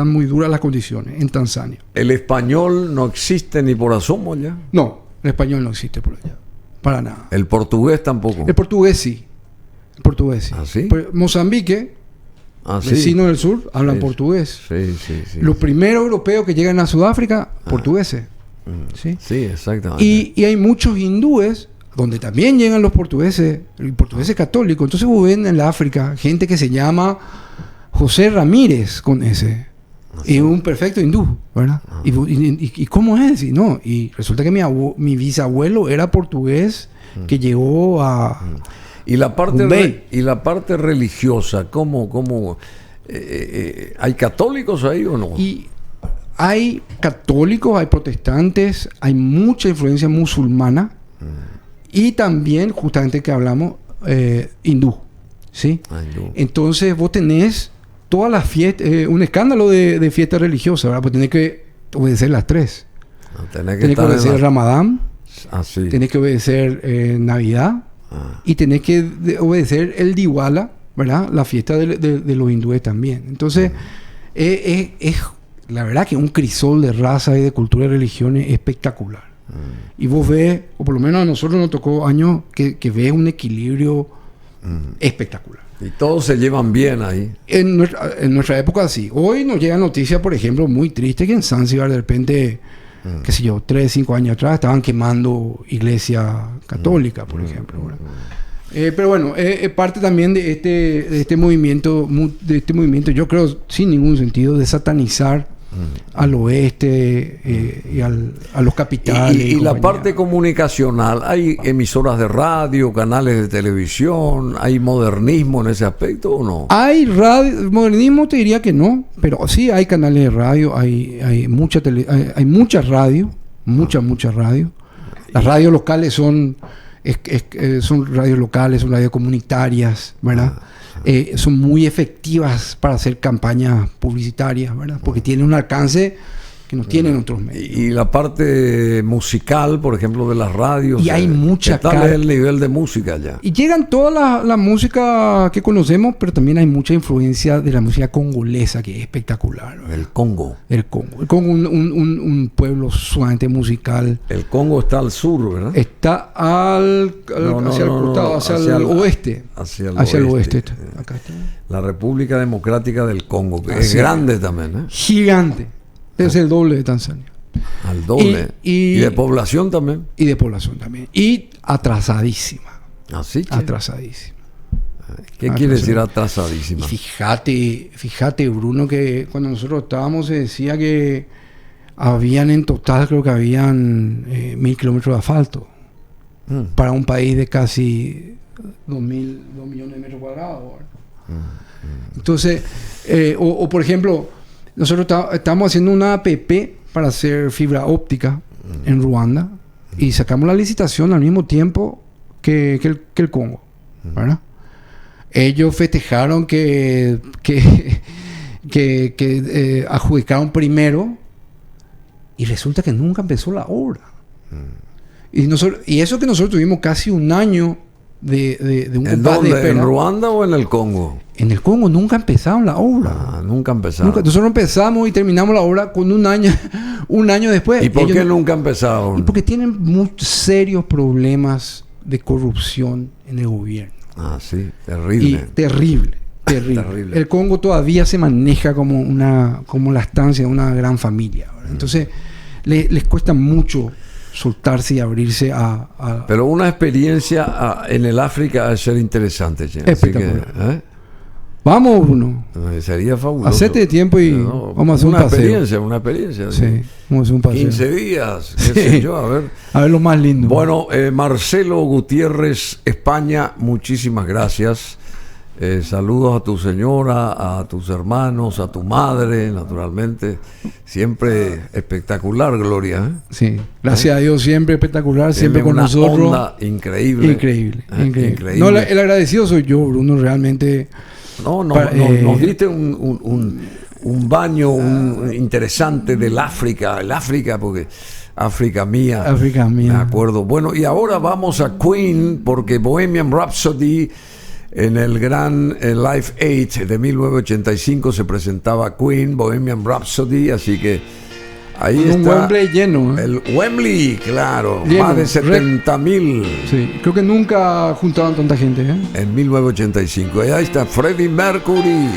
Speaker 2: muy duras las condiciones en Tanzania.
Speaker 1: ¿El español no existe ni por asomo ya?
Speaker 2: No, el español no existe por allá. Para nada.
Speaker 1: ¿El portugués tampoco?
Speaker 2: El portugués sí.
Speaker 1: ¿Ah, sí?
Speaker 2: Mozambique, vecino del sur, hablan portugués.
Speaker 1: Sí.
Speaker 2: Los primeros europeos que llegan a Sudáfrica, portugueses.
Speaker 1: Sí, exactamente.
Speaker 2: Y hay muchos hindúes donde también llegan los portugueses católicos. Entonces vos ven en la África gente que se llama José Ramírez con ese. Y un perfecto hindú, ¿verdad? ¿Y cómo es? Y resulta que mi bisabuelo era portugués que llegó a...
Speaker 1: ¿Y la parte religiosa? ¿Cómo hay católicos ahí o no?
Speaker 2: Y hay católicos, hay protestantes, hay mucha influencia musulmana y también, justamente que hablamos, hindú, ¿sí?
Speaker 1: Hindú.
Speaker 2: Entonces vos tenés todas las fiestas, un escándalo de fiesta religiosa, ¿verdad? Pues tenés que obedecer las 3. Tenés que obedecer Ramadán, tenés que obedecer Navidad y tenés que obedecer el Diwala, ¿verdad? La fiesta de los hindúes también. Entonces, es la verdad que un crisol de raza y de cultura y religiones espectacular. Y vos ves, o por lo menos a nosotros nos tocó años que ves un equilibrio espectacular.
Speaker 1: Y todos se llevan bien ahí.
Speaker 2: En nuestra época sí. Hoy nos llega noticia, por ejemplo, muy triste, que en Zanzíbar de repente, qué sé yo, 3, 5 años atrás estaban quemando iglesia católica, por ejemplo, ¿verdad? Pero bueno, parte también de este movimiento, yo creo, sin ningún sentido, de satanizar al oeste y a los capitales.
Speaker 1: Y la parte comunicacional, ¿hay emisoras de radio, canales de televisión, hay modernismo en ese aspecto o no?
Speaker 2: Hay radio, modernismo te diría que no, pero sí hay canales de radio, hay mucha radio, mucha radio. Las radios locales son radios locales, son radios comunitarias, ¿verdad? Son muy efectivas para hacer campañas publicitarias, ¿verdad? Porque tienen un alcance que no tienen otros medios.
Speaker 1: Y la parte musical, por ejemplo, de las radios.
Speaker 2: Y hay mucha
Speaker 1: ¿qué tal es el nivel de música allá?
Speaker 2: Y llegan toda la música que conocemos, pero también hay mucha influencia de la música congolesa, que es espectacular, ¿verdad?
Speaker 1: El Congo.
Speaker 2: El Congo, un pueblo sumamente musical.
Speaker 1: El Congo está al sur, ¿verdad?
Speaker 2: Está hacia el costado, hacia el oeste.
Speaker 1: Hacia el oeste.
Speaker 2: Acá está.
Speaker 1: La República Democrática del Congo, que es grande también, ¿eh?
Speaker 2: Gigante. Es el doble de Tanzania.
Speaker 1: Al doble. Y de población también.
Speaker 2: Y de población también. Y atrasadísima.
Speaker 1: ¿Así?
Speaker 2: Atrasadísima.
Speaker 1: ¿Qué quiere decir atrasadísima?
Speaker 2: Y fíjate, Bruno, que cuando nosotros estábamos se decía que en total, creo que habían 1.000 kilómetros de asfalto. Para un país de casi 2 millones de metros cuadrados. Entonces, o por ejemplo, nosotros estamos haciendo una app para hacer fibra óptica en Ruanda y sacamos la licitación al mismo tiempo que el Congo, ¿verdad? Ellos festejaron que adjudicaron primero y resulta que nunca empezó la obra. Y eso que nosotros tuvimos casi un año de un
Speaker 1: compás de espera. ¿En Ruanda o en el Congo?
Speaker 2: En el Congo nunca empezaron la obra.
Speaker 1: Nunca empezaron.
Speaker 2: Nosotros empezamos y terminamos la obra con un año después.
Speaker 1: ¿Y por qué nunca empezaron?
Speaker 2: Y porque tienen muchos serios problemas de corrupción en el gobierno.
Speaker 1: Sí, terrible.
Speaker 2: Terrible. El Congo todavía se maneja como la estancia de una gran familia, ¿verdad? Entonces les cuesta mucho soltarse y abrirse a...
Speaker 1: Pero una experiencia en el África debe ser interesante, che. Así que,
Speaker 2: vamos, Bruno.
Speaker 1: Sería fabuloso.
Speaker 2: Hacete tiempo y vamos a hacer un paseo.
Speaker 1: Una experiencia.
Speaker 2: Sí, vamos a hacer un paseo.
Speaker 1: 15 días, qué sé yo, a ver.
Speaker 2: A ver lo más lindo.
Speaker 1: Bueno, Marcelo Gutiérrez, España, muchísimas gracias. Saludos a tu señora, a tus hermanos, a tu madre, naturalmente. Siempre espectacular, Gloria.
Speaker 2: Sí, gracias a Dios, siempre espectacular, siempre con nosotros.
Speaker 1: Onda increíble.
Speaker 2: Increíble. No, el agradecido soy yo, Bruno, realmente.
Speaker 1: Nos diste un baño interesante del África, porque África mía. Me acuerdo. Bueno, y ahora vamos a Queen, porque Bohemian Rhapsody, en el gran Live Aid de 1985 se presentaba Queen, Bohemian Rhapsody, así que ahí está.
Speaker 2: Un Wembley lleno.
Speaker 1: El Wembley, claro, lleno, más de 70,000.
Speaker 2: Sí, creo que nunca juntaban tanta gente.
Speaker 1: En 1985. Y ahí está Freddie Mercury.